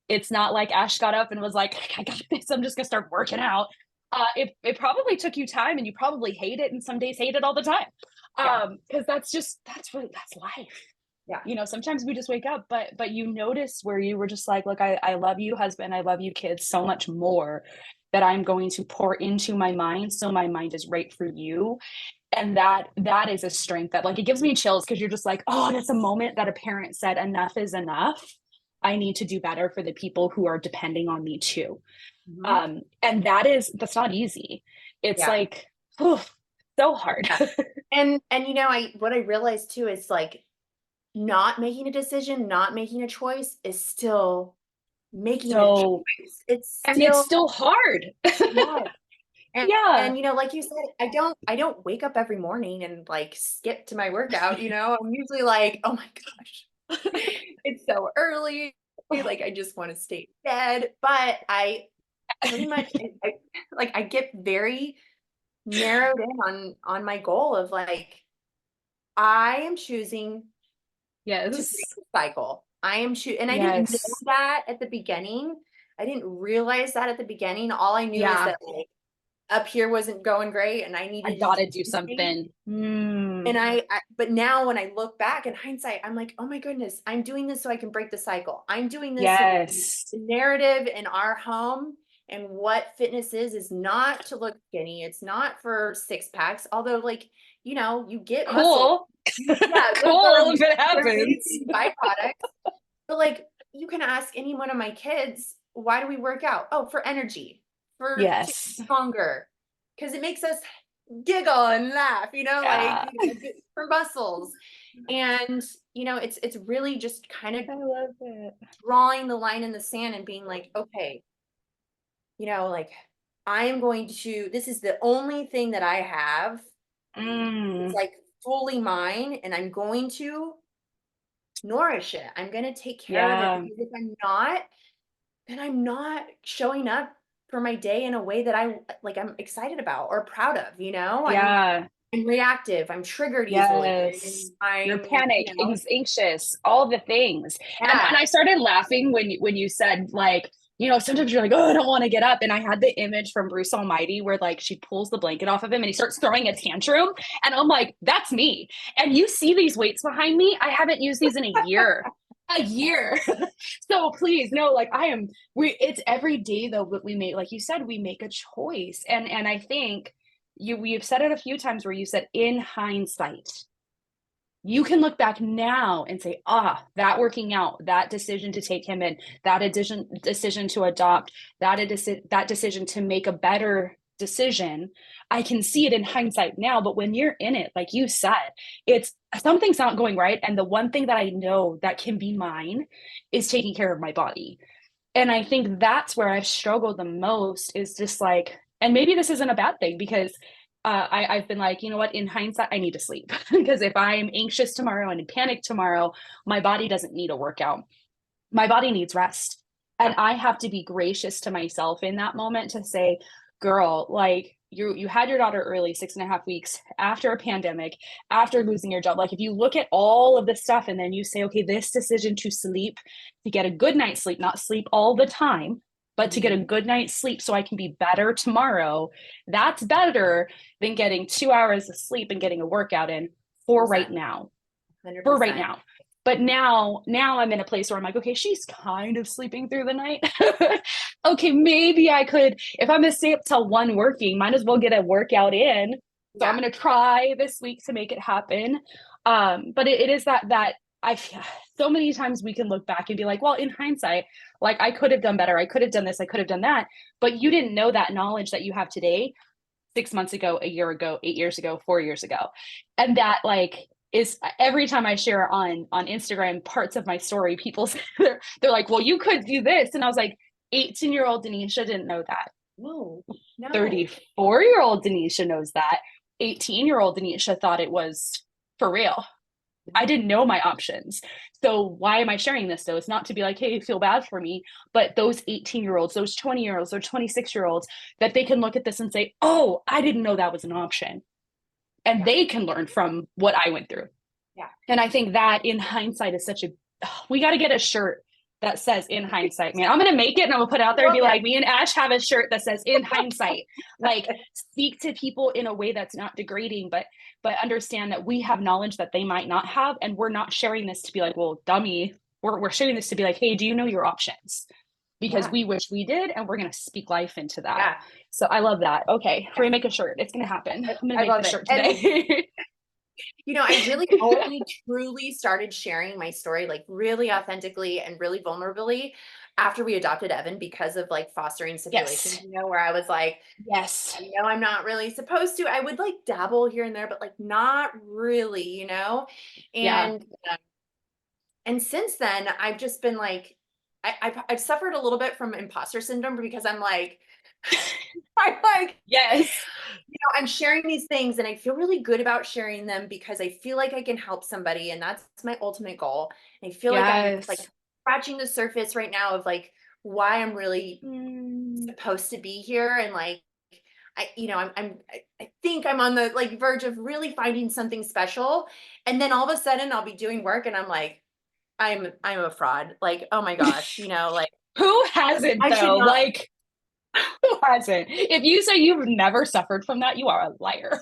It's not like Ash got up and was like, I got this, I'm just gonna start working out. It probably took you time and you probably hate it and some days hate it all the time. Yeah. Because that's life. Yeah. You know, sometimes we just wake up, but you notice where you were just like, look, I love you, husband, I love you, kids, so much more that I'm going to pour into my mind so my mind is right for you. And that is a strength that like it gives me chills because you're just like, oh, that's a moment that a parent said enough is enough. I need to do better for the people who are depending on me too. Mhm. And that's not easy. It's Yeah. like, oh, so hard. Yeah. And you know, what I realized too is like not making a decision, not making a choice is still making a So, choice. It's and it's still still hard. yes. Yeah. And you know, like you said, I don't wake up every morning and like skip to my workout, you know. I'm usually like, oh my gosh, it's so early. Like I just want to stay in bed. But I pretty much like I get very narrowed in on my goal of like I am choosing to break Yes. the cycle. And I didn't know Yes. that at the beginning. I didn't realize that at the beginning. All I knew is Yeah. that like up here wasn't going great and I I needed to do gotta do something. something. Mm. And but now when I look back in hindsight, I'm like, oh my goodness, I'm doing this so I can break the cycle. I'm doing this so that Yes. the narrative in our home and what fitness is not to look skinny. It's not for six packs. Although, like, you know, you get muscle. Cool. Yeah, Cool if it they're happens. amazing byproducts. But like, you can ask any one of my kids, why do we work out? Oh, for energy, to get Yes. stronger, because it makes us giggle and laugh, you know, like Yeah. good for muscles. And you know, it's really just kind of I love it. drawing the line in the sand and being like, okay, you know, like I am going to, this is the only thing that I have. It's Mm. like fully mine, and I'm going to nourish it. I'm going to take care of it Yeah. because if I'm not, then I'm not showing up for my day in a way that I'm excited about or proud of, you know? Yeah. I'm reactive, I'm triggered easily, Yes. You're I'm, panic, you know, anxious, all the things. And yeah. I started laughing when you said like, you know, sometimes you're like, oh, I don't want to get up. And I had the image from Bruce Almighty where like she pulls the blanket off of him and he starts throwing a tantrum. And I'm like, that's me. And you see these weights behind me. I haven't used these in a year. A year. So please, no, like it's every day though that we make, like you said, we make a choice. And I think we've said it a few times where you said in hindsight you can look back now and say, ah, that working out, that decision to take him in, that decision to adopt, that decision to make a better decision. I can see it in hindsight now, but when you're in it, like you said, it's something's not going right. And the one thing that I know that can be mine is taking care of my body. And I think that's where I've struggled the most is just like, and maybe this isn't a bad thing because I've been like, you know what, in hindsight, I need to sleep because if I'm anxious tomorrow and in panic tomorrow, my body doesn't need a workout. My body needs rest. And Yeah. I have to be gracious to myself in that moment to say, girl, like you had your daughter early, 6.5 weeks after a pandemic, after losing your job. Like if you look at all of this stuff and then you say, okay, this decision to sleep, to get a good night's sleep, not sleep all the time, but to get a good night's sleep so I can be better tomorrow, that's better than getting 2 hours of sleep and getting a workout in for right now. 100%. For right now. But now I'm in a place where I'm like, okay, she's kind of sleeping through the night. Okay, maybe I could, if I'm gonna stay up till 1 working, might as well get a workout in. So I'm gonna try this week to make it happen. But it is that I so many times we can look back and be like, well, in hindsight, like I could have done better, I could have done this, I could have done that, but you didn't know that knowledge that you have today 6 months ago, a year ago, 8 years ago, 4 years ago. And that like is every time I share on Instagram parts of my story, people they're like, well, you could do this. And I was like, 18-year-old Danisha didn't know that. No. 34-year-old Danisha knows that. 18-year-old Danisha thought it was for real. I didn't know my options. So why am I sharing this though? It's not to be like, hey, feel bad for me, but those 18-year-olds, those 20-year-olds, those 26-year-olds, that they can look at this and say, oh, I didn't know that was an option. And they can learn from what I went through. Yeah. And I think that in hindsight is such a, we got to get a shirt that says in hindsight, man. I'm going to make it and I'm going to put it out there and be like, me and Ash have a shirt that says in hindsight, like speak to people in a way that's not degrading, but understand that we have knowledge that they might not have. And we're not sharing this to be like, well, dummy. We're sharing this to be like, hey, do you know your options? Because we wish we did, and we're going to speak life into that. Yeah. So I love that. Okay, we're going to make a shirt. It's going to happen. I'm going to make the shirt today. And, I really only truly started sharing my story, like really authentically and really vulnerably after we adopted Evan because of like fostering situations, where I was like, yes, I'm not really supposed to. I would like dabble here and there, but like not really, and since then I've just been like, I've suffered a little bit from imposter syndrome because I'm like, yes, I'm sharing these things and I feel really good about sharing them because I feel like I can help somebody, and that's my ultimate goal. And I feel like I'm like scratching the surface right now of like why I'm really supposed to be here, and like I think I'm on the like verge of really finding something special, and then all of a sudden I'll be doing work and I'm like, I'm a fraud. Like, oh my gosh, like who hasn't though? Like, who hasn't? If you say you've never suffered from that, you are a liar.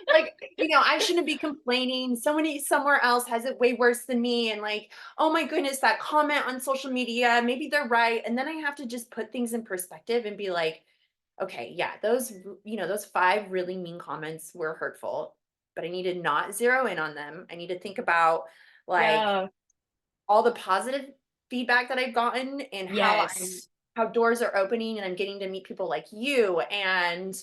Like, I shouldn't be complaining. Somebody somewhere else has it way worse than me. And like, oh my goodness, that comment on social media, maybe they're right. And then I have to just put things in perspective and be like, okay, yeah, those 5 really mean comments were hurtful, but I need to not zero in on them. I need to think about like all the positive feedback that I've gotten and how doors are opening, and I'm getting to meet people like you and,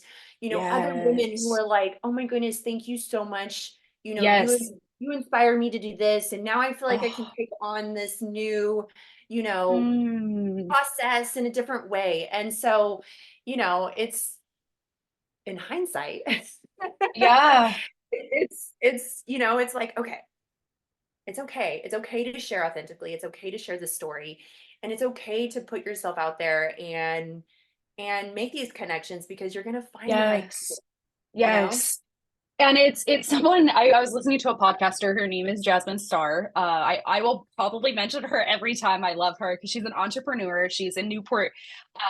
other women who are like, oh my goodness, thank you so much. You inspire me to do this. And now I feel like I can take on this new, process in a different way. And so, it's in hindsight. Yeah. It's like, okay, it's okay. It's okay to share authentically. It's okay to share the story. And it's okay to put yourself out there and make these connections because you're going to find the right people, Yes. And it's someone I was listening to a podcaster. Her name is Jasmine Starr. I will probably mention her every time. I love her because she's an entrepreneur. She's in Newport,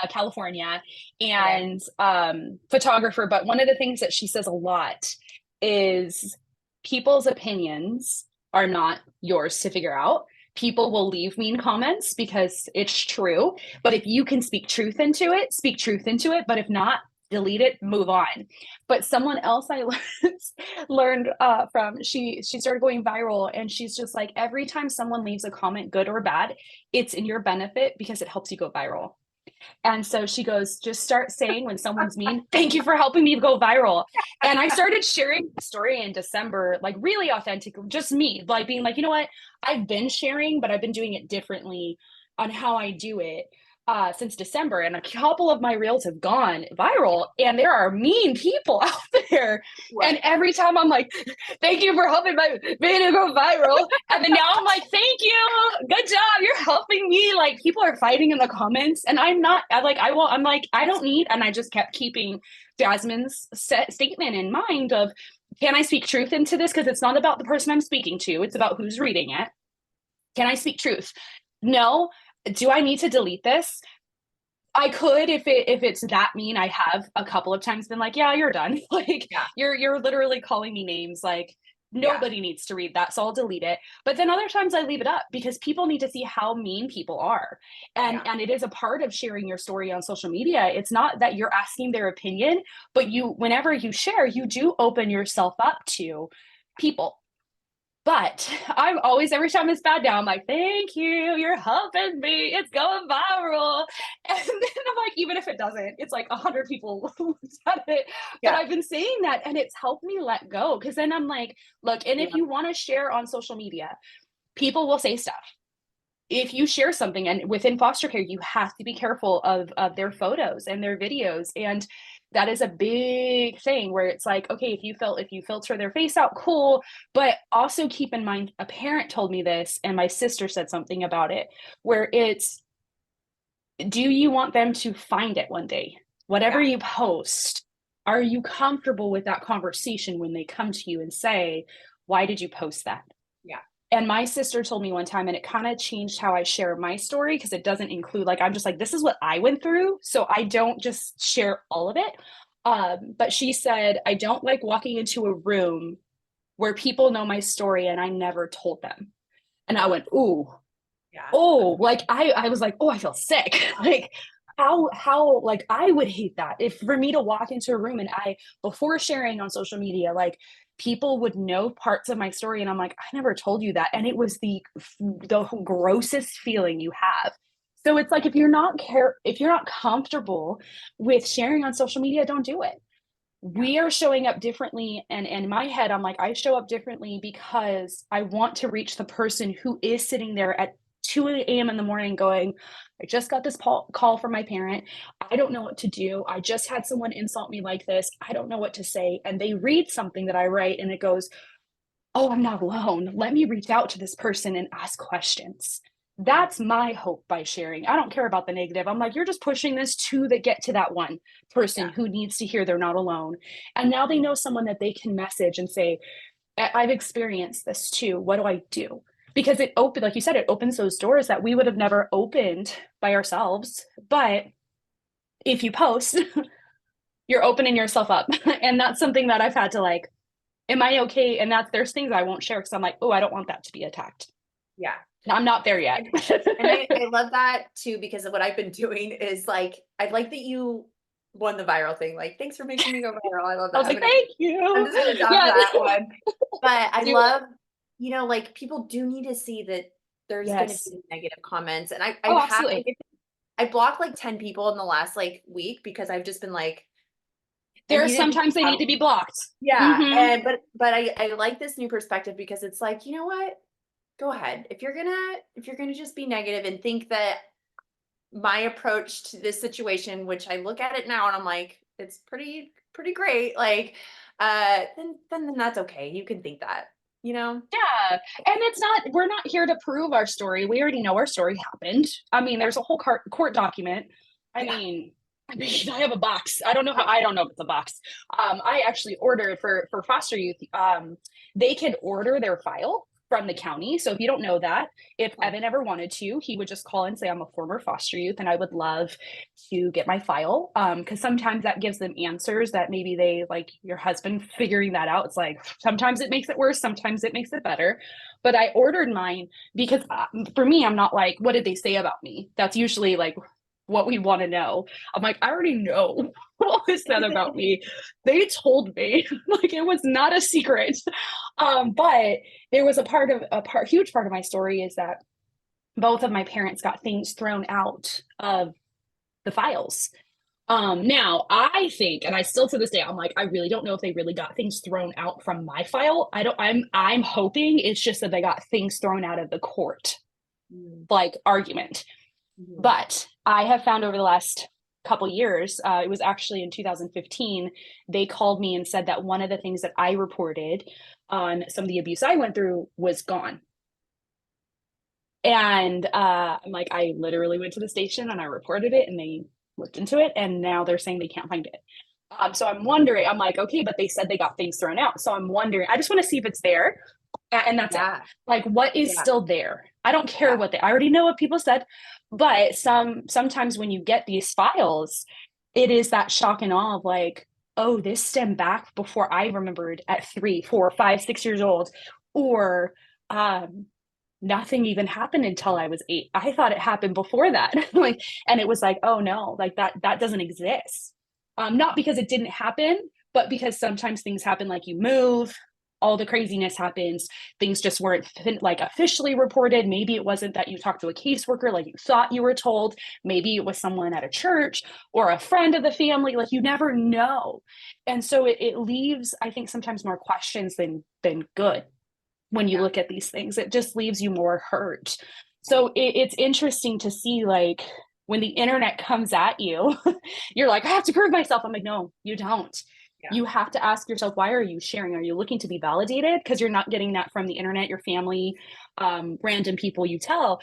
California, and photographer. But one of the things that she says a lot is people's opinions are not yours to figure out. People will leave mean comments because it's true. But if you can speak truth into it, speak truth into it. But if not, delete it, move on. But someone else I learned from, she started going viral, and she's just like, every time someone leaves a comment, good or bad, it's in your benefit because it helps you go viral. And so she goes, just start saying when someone's mean, thank you for helping me go viral. And I started sharing the story in December, like really authentic, just me, like being like, you know what, I've been sharing, but I've been doing it differently on how I do it. Since December, and a couple of my reels have gone viral, and there are mean people out there. Right. And every time I'm like, thank you for helping my video go viral. And then now I'm like, thank you, good job, you're helping me. Like, people are fighting in the comments, and I'm like, I don't need, and I just kept keeping Jasmine's statement in mind of, can I speak truth into this? Because it's not about the person I'm speaking to, it's about who's reading it. Can I speak truth? No. Do I need to delete this? I could if it's that mean. I have a couple of times been like, yeah, you're done. Like Yeah. you're literally calling me names. Like Yeah. nobody needs to read that, so I'll delete it. But then other times I leave it up because people need to see how mean people are. And Yeah. and it is a part of sharing your story on social media. It's not that you're asking their opinion, but you whenever you share, you do open yourself up to people. But I'm always, every time it's bad now, I'm like, thank you, you're helping me. It's going viral. And then I'm like, even if it doesn't, it's like 100 people looked at it. But Yeah. I've been saying that and it's helped me let go. Cause then I'm like, look, and if Yeah. you want to share on social media, people will say stuff. If you share something, and within foster care, you have to be careful of their photos and their videos. And that is a big thing where it's like, okay, if you filter their face out, cool. But also keep in mind, a parent told me this, and my sister said something about it, where it's, do you want them to find it one day? Whatever Yeah. you post, are you comfortable with that conversation when they come to you and say, why did you post that? Yeah. And my sister told me one time, and it kind of changed how I share my story because it doesn't include, like, I'm just like, this is what I went through. So I don't just share all of it. But she said, I don't like walking into a room where people know my story and I never told them. And I went, ooh, Yeah. oh, like I was like, oh, I feel sick. Like like I would hate that if for me to walk into a room and I, before sharing on social media, like people would know parts of my story and I'm like, I never told you that. And it was the grossest feeling you have. So it's like, if you're not comfortable with sharing on social media, don't do it. Yeah. We are showing up differently, and in my head I'm like, I show up differently because I want to reach the person who is sitting there at 2 a.m. in the morning going, I just got this call from my parent, I don't know what to do, I just had someone insult me like this, I don't know what to say. And they read something that I write and it goes, oh, I'm not alone, let me reach out to this person and ask questions. Yeah. That's my hope by sharing. I don't care about the negative. I'm like, you're just pushing this to get to that one person Yeah. who needs to hear they're not alone. And now they know someone that they can message and say, I've experienced this too. What do I do? Because it opened, like you said, it opens those doors that we would have never opened by ourselves. But if you post, you're opening yourself up. And that's something that I've had to like, am I okay? And that's, there's things I won't share because I'm like, oh, I don't want that to be attacked. Yeah. I'm not there yet. And I love that too, because of what I've been doing is like, I like that you won the viral thing. Like, thanks for making me go viral. I love I that. was like, thank I'm you. just gonna adopt Yeah. that one. But I Do it. love, like people do need to see that there's gonna Yes. be negative comments. And Oh, I've had absolutely. like I blocked like 10 people in the last like week because I've just been like, I There's needed sometimes they need to be blocked. yeah. Mm-hmm. And but I like this new perspective because it's like, you know what? Go ahead. If you're gonna just be negative and think that my approach to this situation, which I look at it now and I'm like, it's pretty great. Like, then that's okay. You can think that, you know? Yeah. And it's not, we're not here to prove our story. We already know our story happened. I mean, Yeah. there's a whole court document. I Yeah. mean, I have a box. I don't know if it's a box. I actually ordered for foster youth. They can order their file from the county. So if you don't know that, if Oh, Evan ever wanted to, he would just call and say, I'm a former foster youth and I would love to get my file. Because sometimes that gives them answers that maybe they, like your husband figuring that out. It's like sometimes it makes it worse, sometimes it makes it better. But I ordered mine because for me, I'm not like, what did they say about me? That's usually like what we want to know. I'm like, I already know what was said about me. They told me, like it was not a secret. But there was huge part of my story is that both of my parents got things thrown out of the files. Now I think, and I still to this day, I'm like, I really don't know if they really got things thrown out from my file. I'm hoping it's just that they got things thrown out of the court, mm, like argument. mhm. But I have found over the last couple years, it was actually in 2015, they called me and said that one of the things that I reported on some of the abuse I went through was gone. And I'm like, I literally went to the station and I reported it and they looked into it and now they're saying they can't find it. So I'm wondering, I'm like, okay, but they said they got things thrown out. So I'm wondering, I just want to see if it's there. And that's it. Yeah. Like, what is Yeah. still there? I don't care Yeah. what I already know what people said. But sometimes when you get these files, it is that shock and awe of like, oh, this stemmed back before I remembered at 3, 4, 5, 6 years old, or um, nothing even happened until I was 8. I thought it happened before that. Like, and it was like, oh no, like that doesn't exist. Not because it didn't happen, but because sometimes things happen, like you move, all the craziness happens, things just weren't like officially reported. Maybe it wasn't that you talked to a caseworker like you thought you were told. Maybe it was someone at a church or a friend of the family. Like you never know. And so it leaves, I think, sometimes more questions than good when you Yeah. look at these things. It just leaves you more hurt. So it's interesting to see, like, when the internet comes at you, you're like, I have to prove myself. I'm like, no, you don't. Yeah. You have to ask yourself, why are you sharing? Are you looking to be validated? Because you're not getting that from the internet, your family, random people you tell.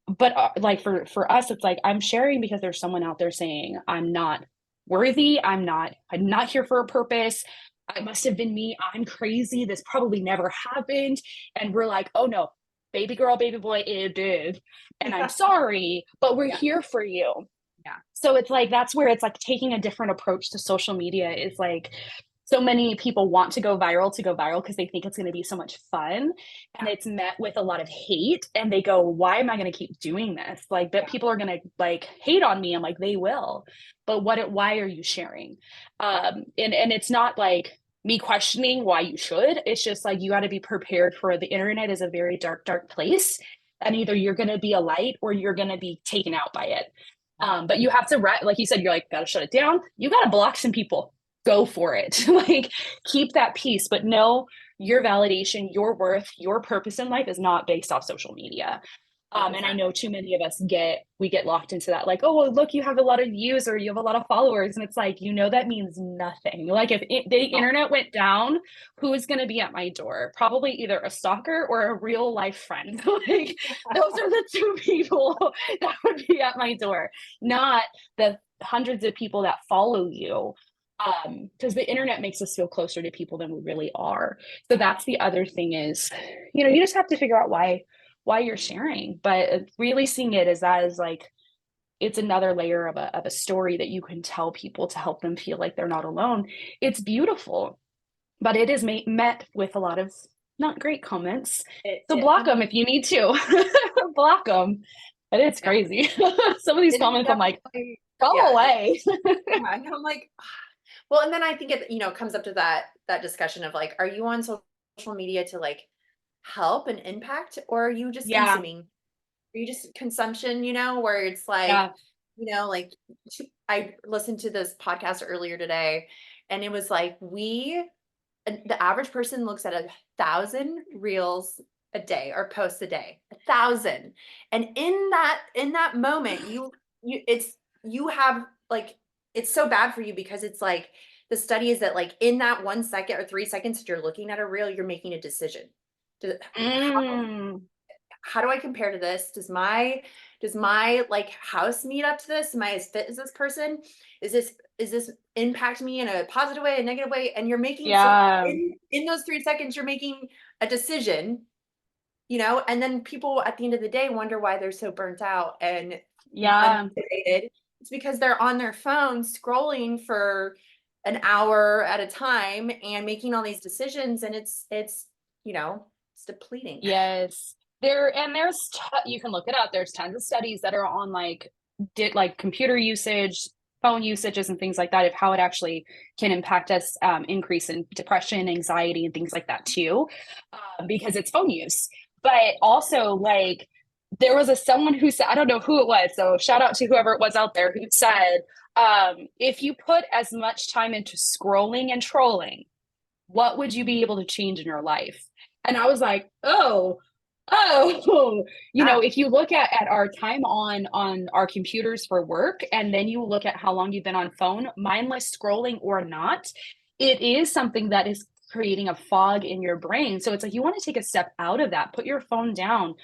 But like for us, it's like I'm sharing because there's someone out there saying I'm not worthy. I'm not here for a purpose. It must have been me. I'm crazy. This probably never happened. And we're like, oh no, baby girl, baby boy, it did. And I'm Yeah. sorry, but we're Yeah. here for you. Yeah. So it's like that's where it's like taking a different approach to social media is like so many people want to go viral because they think it's going to be so much fun, and it's met with a lot of hate, and they go, why am I going to keep doing this? Like that Yeah. people are going to like hate on me. I'm like, they will, but why are you sharing? And it's not like me questioning why you should. It's just like you got to be prepared for the internet is a very dark place, and either you're going to be a light or you're going to be taken out by it. But you have to, like you said, you're like, gotta shut it down. You gotta block some people. Go for it. Like, keep that peace, but know your validation, your worth, your purpose in life is not based off social media. And I 100%. know too many of us get locked into that, like, oh, well, look, you have a lot of views or you have a lot of followers. And it's like, that means nothing. Like, if the internet went down, who is going to be at my door? Probably either a stalker or a real life friend. Like, those are the two people that would be at my door, not the hundreds of people that follow you. Because the internet makes us feel closer to people than we really are. So that's the other thing is, you just have to figure out why you're sharing, but really seeing it as that is like it's another layer of a story that you can tell people to help them feel like they're not alone. It's beautiful, but it is met with a lot of not great comments. So block them if you need to. Block them. But it's Yeah. crazy. Some of these It is comments I'm like, definitely, go yeah. away. Yeah. And I'm like, well, and then I think it, comes up to that discussion of like, are you on social media to like help and impact, or are you just Yeah, consuming? Are you just consumption, where it's like, yeah. like I listened to this podcast earlier today, and it was like the average person looks at 1,000 reels a day or posts a day, 1,000. And in that moment, you have like, it's so bad for you because it's like the study is that like in that 1 second or 3 seconds that you're looking at a reel, you're making a decision. Mm, How do I compare to this? Does my like house meet up to this? Am I as fit as this person? Is this impact me in a positive way, a negative way? And you're making so yeah, in those 3 seconds, you're making a decision, and then people at the end of the day wonder why they're so burnt out and yeah. unmotivated. It's because they're on their phone scrolling for an hour at a time and making all these decisions, and it's depleting. Yes. You can look it up. There's tons of studies that are on like did like computer usage, phone usages and things like that of how it actually can impact us, increase in depression, anxiety and things like that too, because it's phone use. But also like there was someone who said, I don't know who it was, so shout out to whoever it was out there who said, if you put as much time into scrolling and trolling, what would you be able to change in your life? And I was like, oh, Yeah. if you look at our time on our computers for work, and then you look at how long you've been on phone, mindless scrolling or not, it is something that is creating a fog in your brain. So it's like you want to take a step out of that, put your phone down,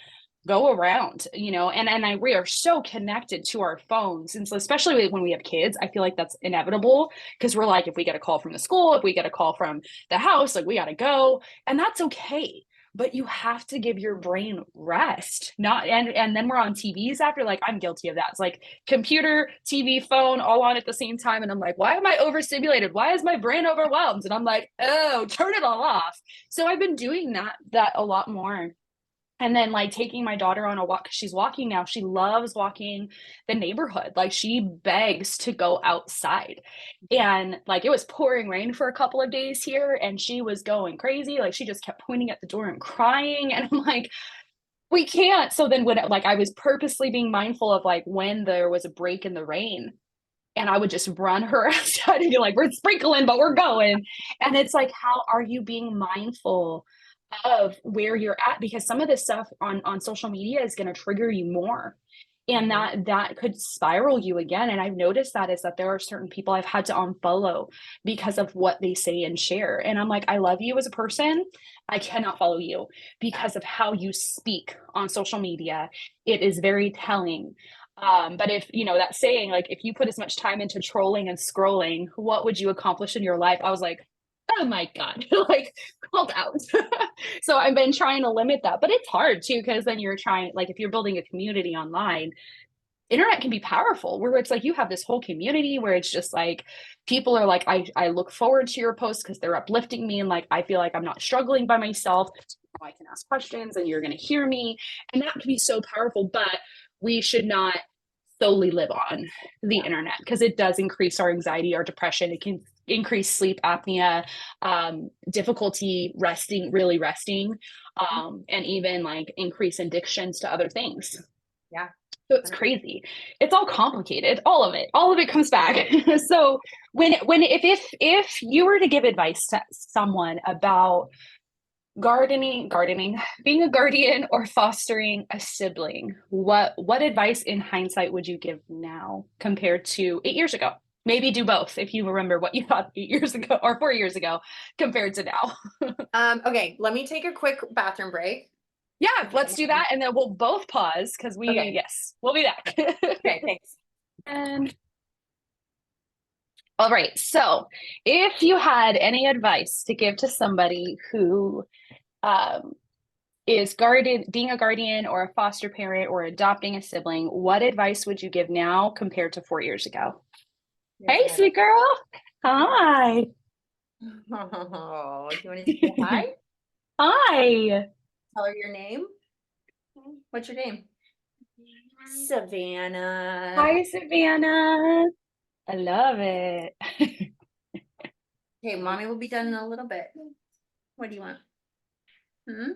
go around, we are so connected to our phones. And so especially when we have kids, I feel like that's inevitable because we're like, if we get a call from the school, if we get a call from the house, like we got to go, and that's okay. but you have to give your brain rest. Not and then we're on TVs after, like I'm guilty of that. It's like computer, TV, phone all on at the same time. And I'm like, why am I overstimulated? Why is my brain overwhelmed? And I'm like, oh, turn it all off. So I've been doing that a lot more. And then like taking my daughter on a walk, 'cause she's walking now. She loves walking the neighborhood. Like she begs to go outside. And like it was pouring rain for a couple of days here and she was going crazy. Like she just kept pointing at the door and crying. And I'm like, we can't. So then when like I was purposely being mindful of like when there was a break in the rain and I would just run her outside and be like, we're sprinkling, but we're going. And it's like, how are you being mindful of where you're at? Because some of this stuff on social media is going to trigger you more. And that could spiral you again. And I've noticed that is that there are certain people I've had to unfollow because of what they say and share. And I'm like, I love you as a person. I cannot follow you because of how you speak on social media. It is very telling. But if you know that saying, like if you put as much time into trolling and scrolling, what would you accomplish in your life? I was like, oh my God, like called out. So I've been trying to limit that, but it's hard too, because then you're trying, like if you're building a community online, internet can be powerful where it's like you have this whole community where it's just like people are like, I look forward to your posts because they're uplifting me and like I feel like I'm not struggling by myself. I can ask questions and you're going to hear me. And that can be so powerful, but we should not solely live on the internet because it does increase our anxiety, our depression. It can increase sleep apnea, difficulty resting, really resting, and even like increase addictions to other things. Yeah. So it's crazy. It's all complicated. All of it comes back. So if you were to give advice to someone about gardening, being a guardian or fostering a sibling, what advice in hindsight would you give now compared to 8 years ago? Maybe do both if you remember what you thought 8 years ago or 4 years ago compared to now. Okay, let me take a quick bathroom break. Yeah, let's do that. And then we'll both pause because Okay. yes, we'll be back. Okay, thanks. And all right. So if you had any advice to give to somebody who um, is being a guardian or a foster parent or adopting a sibling, what advice would you give now compared to 4 years ago? Hey, sweet girl. Hi. Oh, do you want to say hi? Hi. Tell her your name. What's your name? Savannah. Hi, Savannah. I love it. Okay, mommy will be done in a little bit. What do you want? Oh,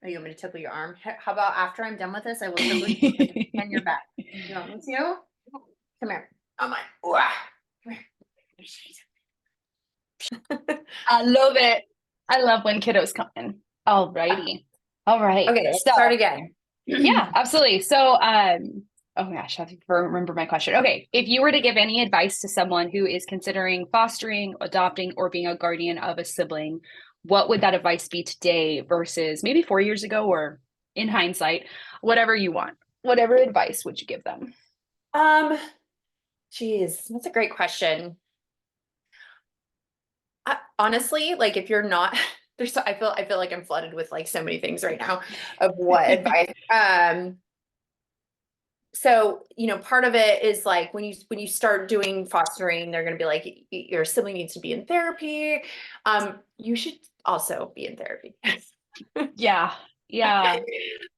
you want me to tickle your arm? How about after I'm done with this, I will tickle you on your back. You want me to? Come here. Oh my. Come here. I love it. I love when kiddos come in. All righty. All right. Okay, let's So, start again. yeah, absolutely. So, oh my gosh, I have to remember my question. Okay. If you were to give any advice to someone who is considering fostering, adopting, or being a guardian of a sibling, what would that advice be today versus maybe 4 years ago or in hindsight, whatever you want? Whatever advice would you give them? Geez, that's a great question. Honestly, like if you're not I feel like I'm flooded with like so many things right now of what advice. So, part of it is like when you start doing fostering, they're going to be like, your sibling needs to be in therapy. You should also be in therapy. Yeah. Yeah.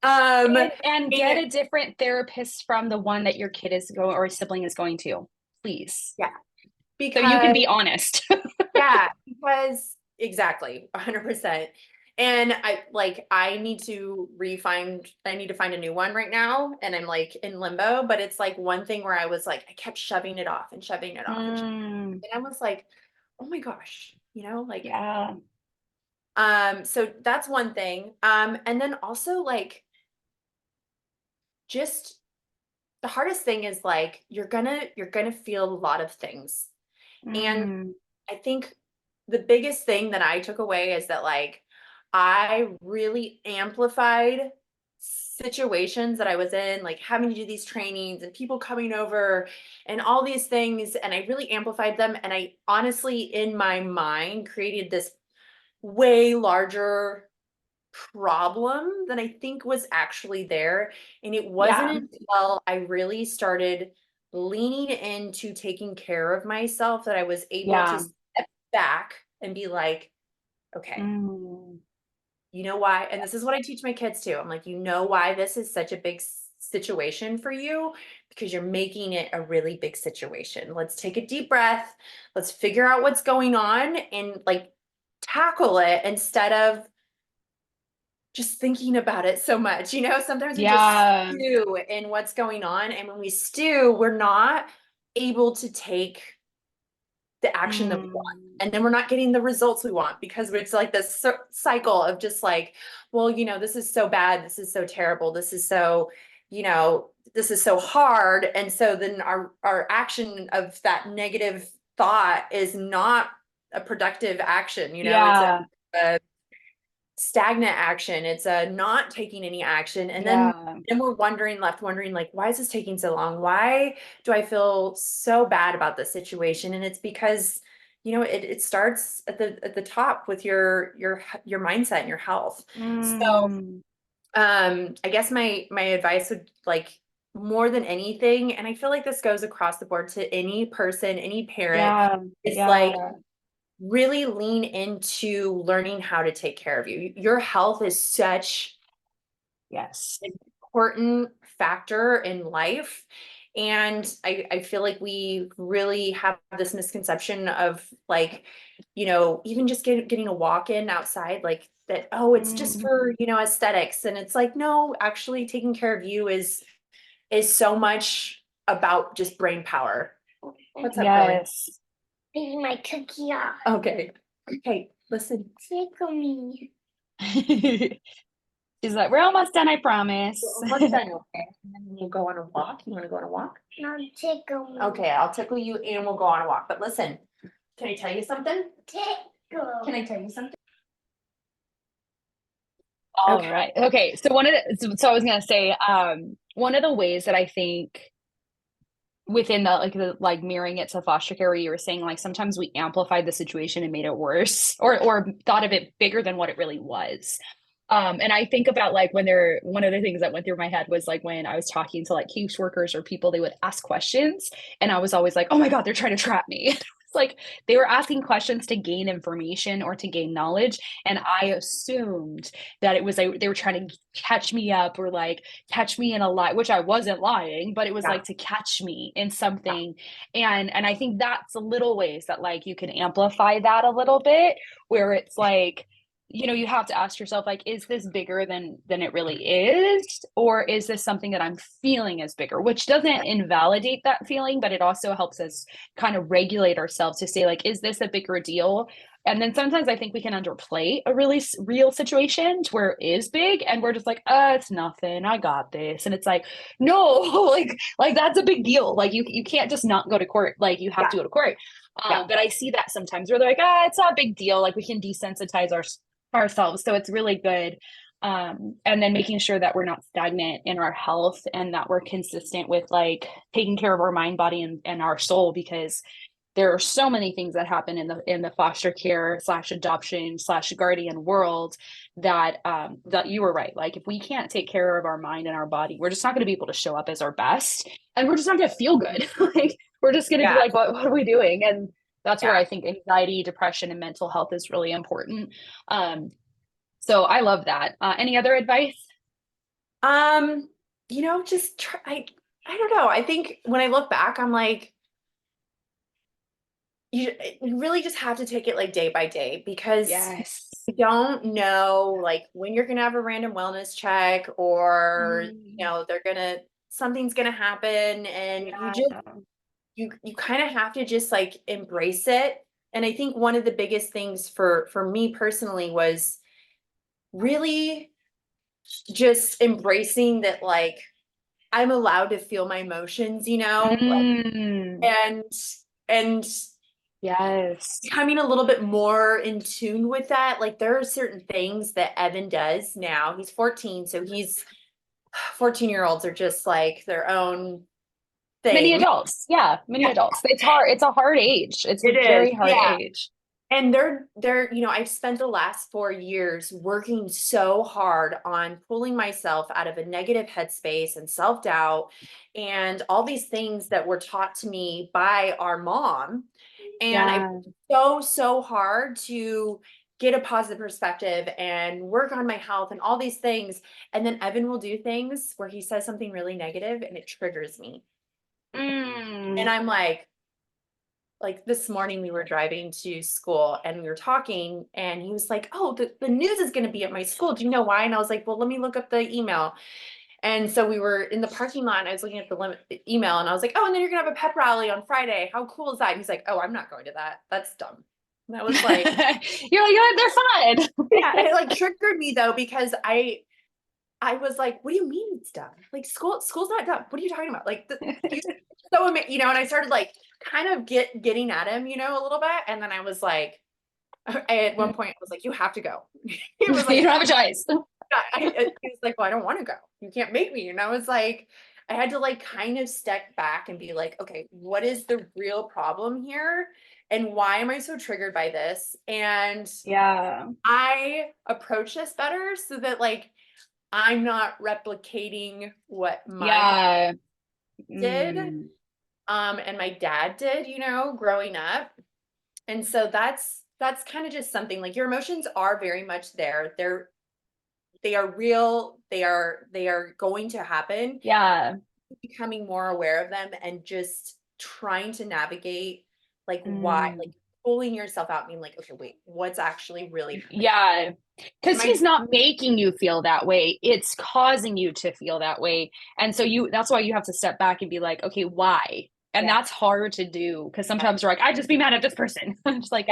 Um, And get a different therapist from the one that your kid is going or sibling is going to, please. yeah, So because you can be honest. yeah, because exactly 100%. And I need to find a new one right now. And I'm like in limbo, but it's like one thing where I was like, I kept shoving it off and shoving it off. And I was like, oh my gosh, like, Yeah. so that's one thing. And then also like, just the hardest thing is like, you're gonna feel a lot of things. And Mm. I think the biggest thing that I took away is that like I really amplified situations that I was in, like having to do these trainings and people coming over and all these things. And I really amplified them. And I honestly, in my mind, created way larger problem than I think was actually there. And it wasn't Yeah. until I really started leaning into taking care of myself that I was able to Yeah. step back and be like, okay, Mm. you know why? And this is what I teach my kids too. I'm like, you know why this is such a big situation for you? Because you're making it a really big situation. Let's take a deep breath. Let's figure out what's going on and like tackle it instead of just thinking about it so much. Sometimes we just Yeah. stew in what's going on. And when we stew, we're not able to take the action that we want. Mm. And then we're not getting the results we want because it's like this cycle of just like, well, this is so bad. This is so terrible. This is so hard. And so then our action of that negative thought is not a productive action. It's Yeah. a stagnant action. It's a not taking any action. And Yeah. then we're left wondering, like, why is this taking so long? Why do I feel so bad about this situation? And it's because, it starts at the top with your mindset and your health. So, Mm. I guess my advice would like more than anything, and I feel like this goes across the board to any person, any parent, Yeah. it's like Yeah. really lean into learning how to take care of you. Your health is such Yes. an important factor in life. And I feel like we really have this misconception of like, even just getting a walk in outside, like that, oh, it's just Mm. for, aesthetics. And it's like, no, actually taking care of you is so much about just brain power. What's up, girly? Yes. Take my cookie off. Okay. Okay, listen. Tickle me. She's like, we're almost done, I promise. We're almost done, okay? And then we'll go on a walk. You want to go on a walk? No, tickle me. Okay, I'll tickle you and we'll go on a walk. But listen, can I tell you something? Tickle. Can I tell you something? All Okay. right. Okay. So so I was gonna say, one of the ways that I think within the mirroring it to foster care, where you were saying like sometimes we amplified the situation and made it worse, or thought of it bigger than what it really was. And I think about like one of the things that went through my head was like when I was talking to like caseworkers or people, they would ask questions, and I was always like, oh my God, they're trying to trap me. It's like they were asking questions to gain information or to gain knowledge, and I assumed that it was like they were trying to catch me up or like catch me in a lie, which I wasn't lying, but it was Yeah. like to catch me in something. And I think that's a little ways that like you can amplify that a little bit, where it's like, you have to ask yourself, like, is this bigger than it really is, or is this something that I'm feeling is bigger, which doesn't invalidate that feeling, but it also helps us kind of regulate ourselves to say, like, is this a bigger deal? And then sometimes I think we can underplay a really real situation to where it is big, and we're just like, it's nothing, I got this. And it's like, no, like that's a big deal. Like you can't just not go to court. Like you have to go to court. Yeah. But I see that sometimes where they're like, it's not a big deal. Like we can desensitize ourselves. So it's really good. And then making sure that we're not stagnant in our health and that we're consistent with like taking care of our mind, body, and our soul, because there are so many things that happen in the foster care / adoption / guardian world that that you were right. Like if we can't take care of our mind and our body, we're just not going to be able to show up as our best, and we're just not going to feel good. Like we're just going to be like, what are we doing? And that's where I think anxiety, depression, and mental health is really important. So I love that. Any other advice? Just try, I don't know. I think when I look back, I'm like, you really just have to take it like day by day, because Yes. you don't know like when you're gonna have a random wellness check, or something's gonna happen, and you kind of have to just like embrace it. And I think one of the biggest things for me personally was really just embracing that, like, I'm allowed to feel my emotions, Mm. and and Yes. becoming a little bit more in tune with that. Like there are certain things that Evan does now. He's 14, so 14-year-olds are just like their own Many thing. adults. Yeah, many adults. It's hard. It's a hard age. It's a It is, very hard yeah. age. And they're, I've spent the last 4 years working so hard on pulling myself out of a negative headspace and self-doubt and all these things that were taught to me by our mom. And I Yeah. worked so hard to get a positive perspective and work on my health and all these things. And then Evan will do things where he says something really negative and it triggers me. And I'm like this morning we were driving to school and we were talking and he was like, oh, the news is going to be at my school. Do you know why? And I was like, well, let me look up the email. And so we were in the parking lot and I was looking at the email and I was like, oh, and then you're gonna have a pep rally on Friday. How cool is that? And he's like, oh, I'm not going to that. That's dumb. And I was like, You're like, they're fine. yeah. And it like triggered me though, because I was like, what do you mean it's dumb? Like school's not dumb. What are you talking about? Like so and I started like kind of getting at him, a little bit. And then I was like, at one point I was like, you have to go. He was like, You don't have a choice. he was like, well, I don't want to go. You can't make me. And I was like, I had to like kind of step back and be like, okay, what is the real problem here? And why am I so triggered by this? And Yeah. I approach this better so that like I'm not replicating what my mom did, and my dad did, growing up. And so that's kind of just something like your emotions are very much there. They are real. They are going to happen. Yeah. Becoming more aware of them and just trying to navigate like why, like pulling yourself out, being like, okay, wait, what's actually really happening? Yeah. Because he's not making you feel that way. It's causing you to feel that way. And so that's why you have to step back and be like, okay, why? And that's hard to do because sometimes you're like, I just be mad at this person. I'm just like,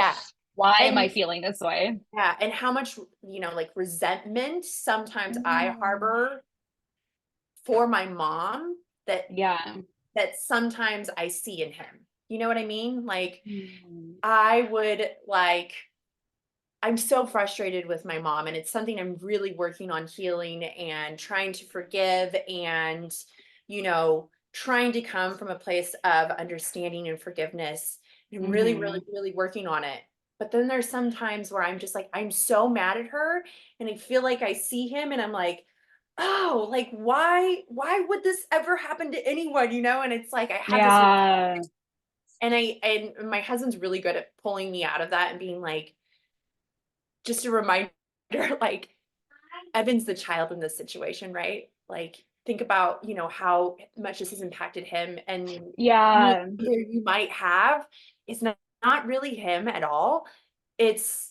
why am I feeling this way? Yeah. And how much, like resentment sometimes I harbor for my mom that sometimes I see in him. You know what I mean? Like I would like, I'm so frustrated with my mom and it's something I'm really working on healing and trying to forgive and, trying to come from a place of understanding and forgiveness. And I'm really, really, really working on it. But then there's some times where I'm just like, I'm so mad at her and I feel like I see him and I'm like, oh, like why would this ever happen to anyone, And it's like I have this and my husband's really good at pulling me out of that and being like, just a reminder, like Evan's the child in this situation, right? Like think about, how much this has impacted him and you might have. It's not really him at all. It's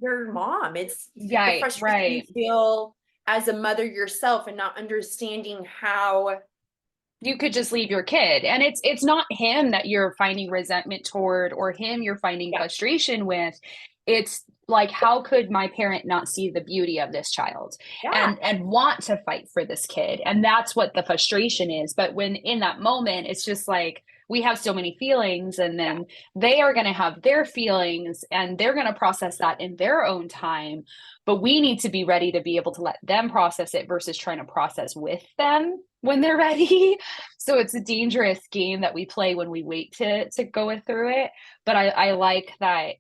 your mom. It's the frustration you feel as a mother yourself and not understanding how you could just leave your kid. And it's not him that you're finding resentment toward or him you're finding frustration with. It's like, how could my parent not see the beauty of this child and want to fight for this kid? And that's what the frustration is. But when in that moment, it's just like, we have so many feelings and then they are going to have their feelings and they're going to process that in their own time. But we need to be ready to be able to let them process it versus trying to process with them when they're ready. So it's a dangerous game that we play when we wait to go through it. But I like that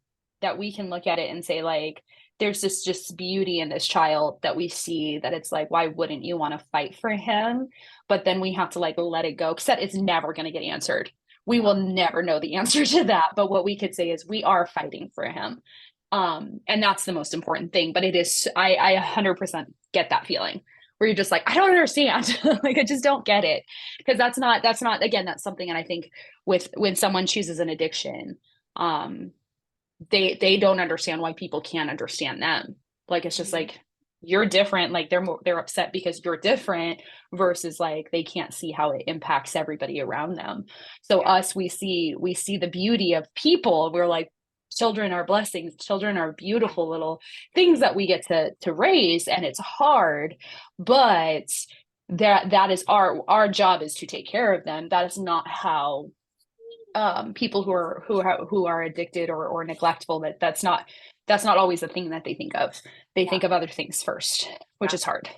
we can look at it and say like, there's this just beauty in this child that we see that it's like, why wouldn't you want to fight for him? But then we have to like let it go because that is never going to get answered. We will never know the answer to that. But what we could say is we are fighting for him. And that's the most important thing. But it is, I 100% get that feeling where you're just like, I don't understand. Like, I just don't get it. Because that's not, again, that's something. And I think when someone chooses an addiction, they don't understand why people can't understand them. Like, it's just like, you're different. Like they're upset because you're different versus like, they can't see how it impacts everybody around them. So we see the beauty of people. We're like, children are blessings. Children are beautiful little things that we get to raise, and it's hard, but that is our job is to take care of them. That is not how people who are addicted or neglectful, that's not always the thing that they think of. They think of other things first, which is hard.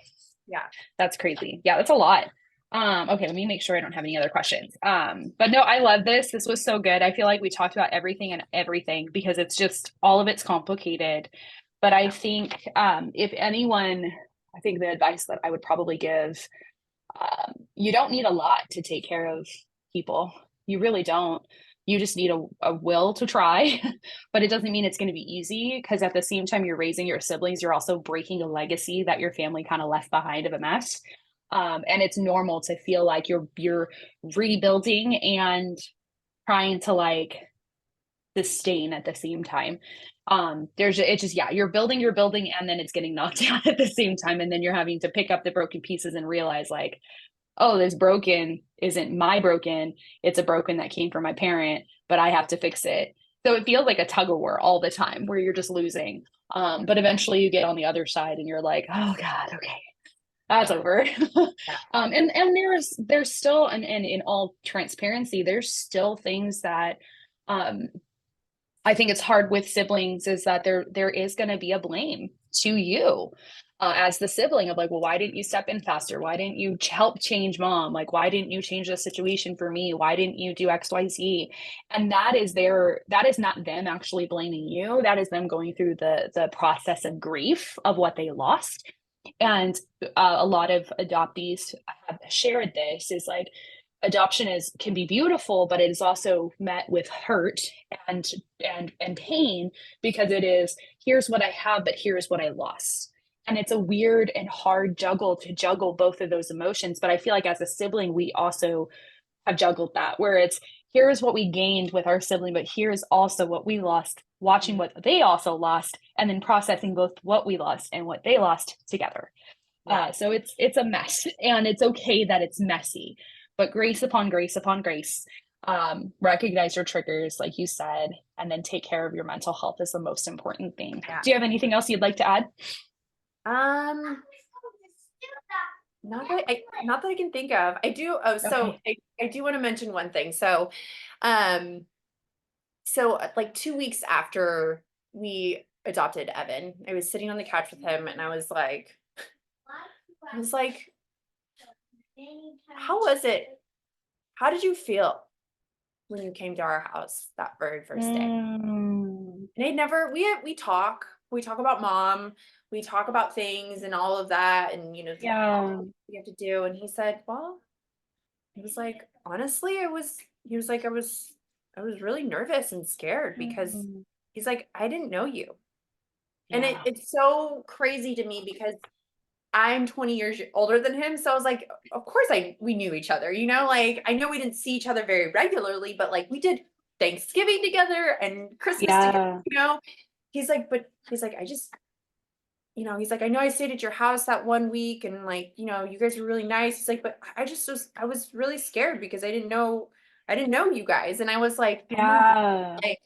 Yeah. That's crazy. Yeah, that's a lot. Okay, let me make sure I don't have any other questions. But no, I love this. This was so good. I feel like we talked about everything and everything because it's just all of it's complicated. But I think if anyone, I think the advice that I would probably give, you don't need a lot to take care of people. You really don't. You just need a will to try, but it doesn't mean it's going to be easy because at the same time you're raising your siblings, you're also breaking a legacy that your family kind of left behind of a mess. And it's normal to feel like you're rebuilding and trying to like sustain at the same time. It's just, yeah, you're building and then it's getting knocked down at the same time. And then you're having to pick up the broken pieces and realize like, oh, this broken isn't my broken. It's a broken that came from my parent, but I have to fix it. So it feels like a tug of war all the time where you're just losing. But eventually you get on the other side and you're like, oh God, okay, that's over. Yeah. And there's still, and in all transparency, there's still things that um I think it's hard with siblings is that there is going to be a blame to you as the sibling of like, well, why didn't you step in faster? Why didn't you help change mom? Like, why didn't you change the situation for me? Why didn't you do X, Y, Z? And that is not them actually blaming you. That is them going through the process of grief of what they lost. And a lot of adoptees have shared this is like adoption is can be beautiful, but it is also met with hurt and and pain because it is here's what I have, but here's what I lost. And it's a weird and hard juggle both of those emotions. But I feel like as a sibling, we also have juggled that where it's here's what we gained with our sibling, but here's also what we lost, watching what they also lost, and then processing both what we lost and what they lost together. So it's a mess, and it's okay that it's messy, but grace upon grace upon grace. Recognize your triggers, like you said, and then take care of your mental health is the most important thing. Yeah. Do you have anything else you'd like to add? Not that I can think of. I do. Oh, so Okay. I do want to mention one thing. Um, like 2 weeks after we adopted Evan, I was sitting on the couch with him, and I was like, how was it? How did you feel when you came to our house that very first day? Mm, And I never, we talk about mom, we talk about things and all of that, and yeah. we have to do. And he said, well, he was like, honestly, he was like, I was really nervous and scared because Mm, he's like, I didn't know you. And yeah. it's so crazy to me because I'm 20 years older than him. So I was like, of course we knew each other, like I know we didn't see each other very regularly, but like we did Thanksgiving together and Christmas Yeah. together. He's like, he's like, I know I stayed at your house that one week and like, you guys were really nice. He's like, but I was really scared because I didn't know you guys. And I was like, oh my God, Yeah. like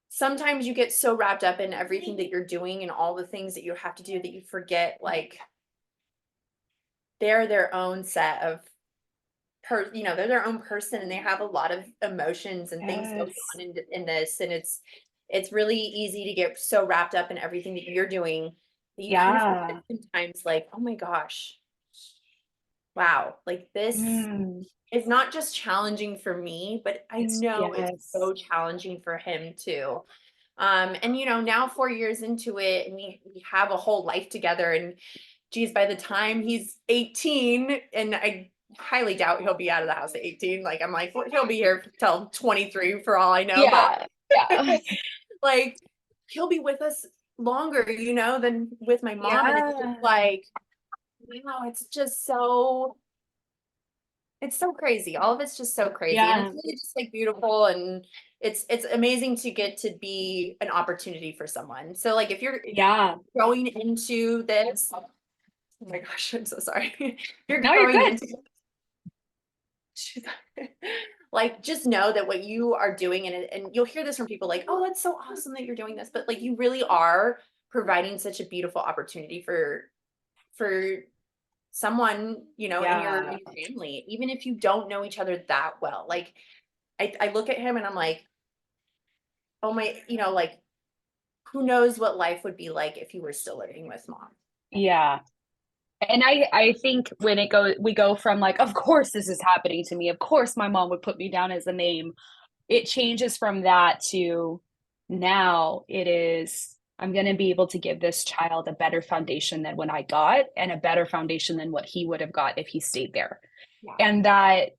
sometimes you get so wrapped up in everything that you're doing and all the things that you have to do that you forget, like they're their own set of they're their own person and they have a lot of emotions and things going Yes. on in this. And it's really easy to get so wrapped up in everything that you're doing that you kind of forget Yeah. sometimes, like, oh my gosh, wow, like this Mm, is not just challenging for me, but I know it's yes. so challenging for him too. And now 4 years into it, and we have a whole life together. And geez, by the time he's 18, and I highly doubt he'll be out of the house at 18. Like I'm like, well, he'll be here till 23 for all I know. But Yeah. Yeah. like he'll be with us longer, than with my mom. And it's just Yeah. like, wow, it's so crazy. All of it's just so crazy. And it's Yeah. really just like beautiful, and it's amazing to get to be an opportunity for someone. So like if you're Yeah. going into this, oh my gosh, I'm so sorry. You're No, you're growing good. into like just know that what you are doing, and you'll hear this from people like, oh, that's so awesome that you're doing this, but like you really are providing such a beautiful opportunity for someone, Yeah. in your family, even if you don't know each other that well. Like I look at him and I'm like, oh my, like who knows what life would be like if you were still living with mom. Yeah. And I think when we go from like, of course this is happening to me. Of course my mom would put me down as a name. It changes from that to now it is, I'm going to be able to give this child a better foundation than what I got and a better foundation than what he would have got if he stayed there. Yeah. And that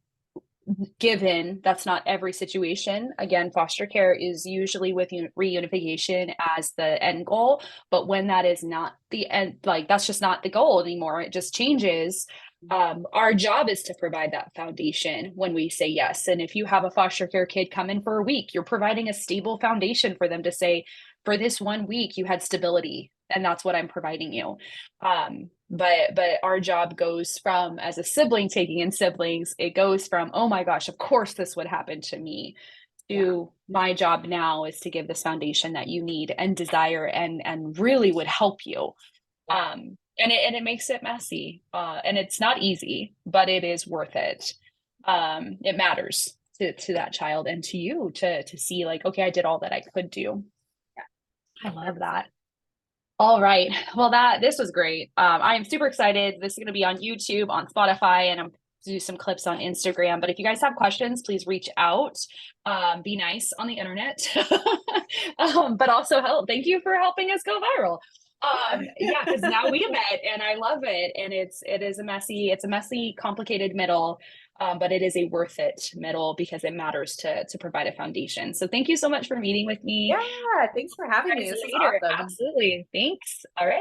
given that's not every situation. Again, foster care is usually with reunification as the end goal. But when that is not the end, like that's just not the goal anymore, it just changes. Our job is to provide that foundation when we say yes. And if you have a foster care kid come in for a week, you're providing a stable foundation for them to say, for this 1 week, you had stability, and that's what I'm providing you. But our job goes from, as a sibling taking in siblings, it goes from, oh my gosh, of course this would happen to me, to my job now is to give this foundation that you need and desire and really would help you. And it makes it messy. And it's not easy, but it is worth it. It matters to that child and to you to see like, okay, I did all that I could do. I love that. All right. Well, this was great. I am super excited. This is going to be on YouTube, on Spotify, and I'm do some clips on Instagram. But if you guys have questions, please reach out. Be nice on the internet. But also help. Thank you for helping us go viral. Yeah, because now we met and I love it. And it's a messy, complicated middle. But it is a worth it middle because it matters to provide a foundation. So thank you so much for meeting with me. Yeah, thanks for having me. This is Later. awesome. Absolutely. Thanks. All right.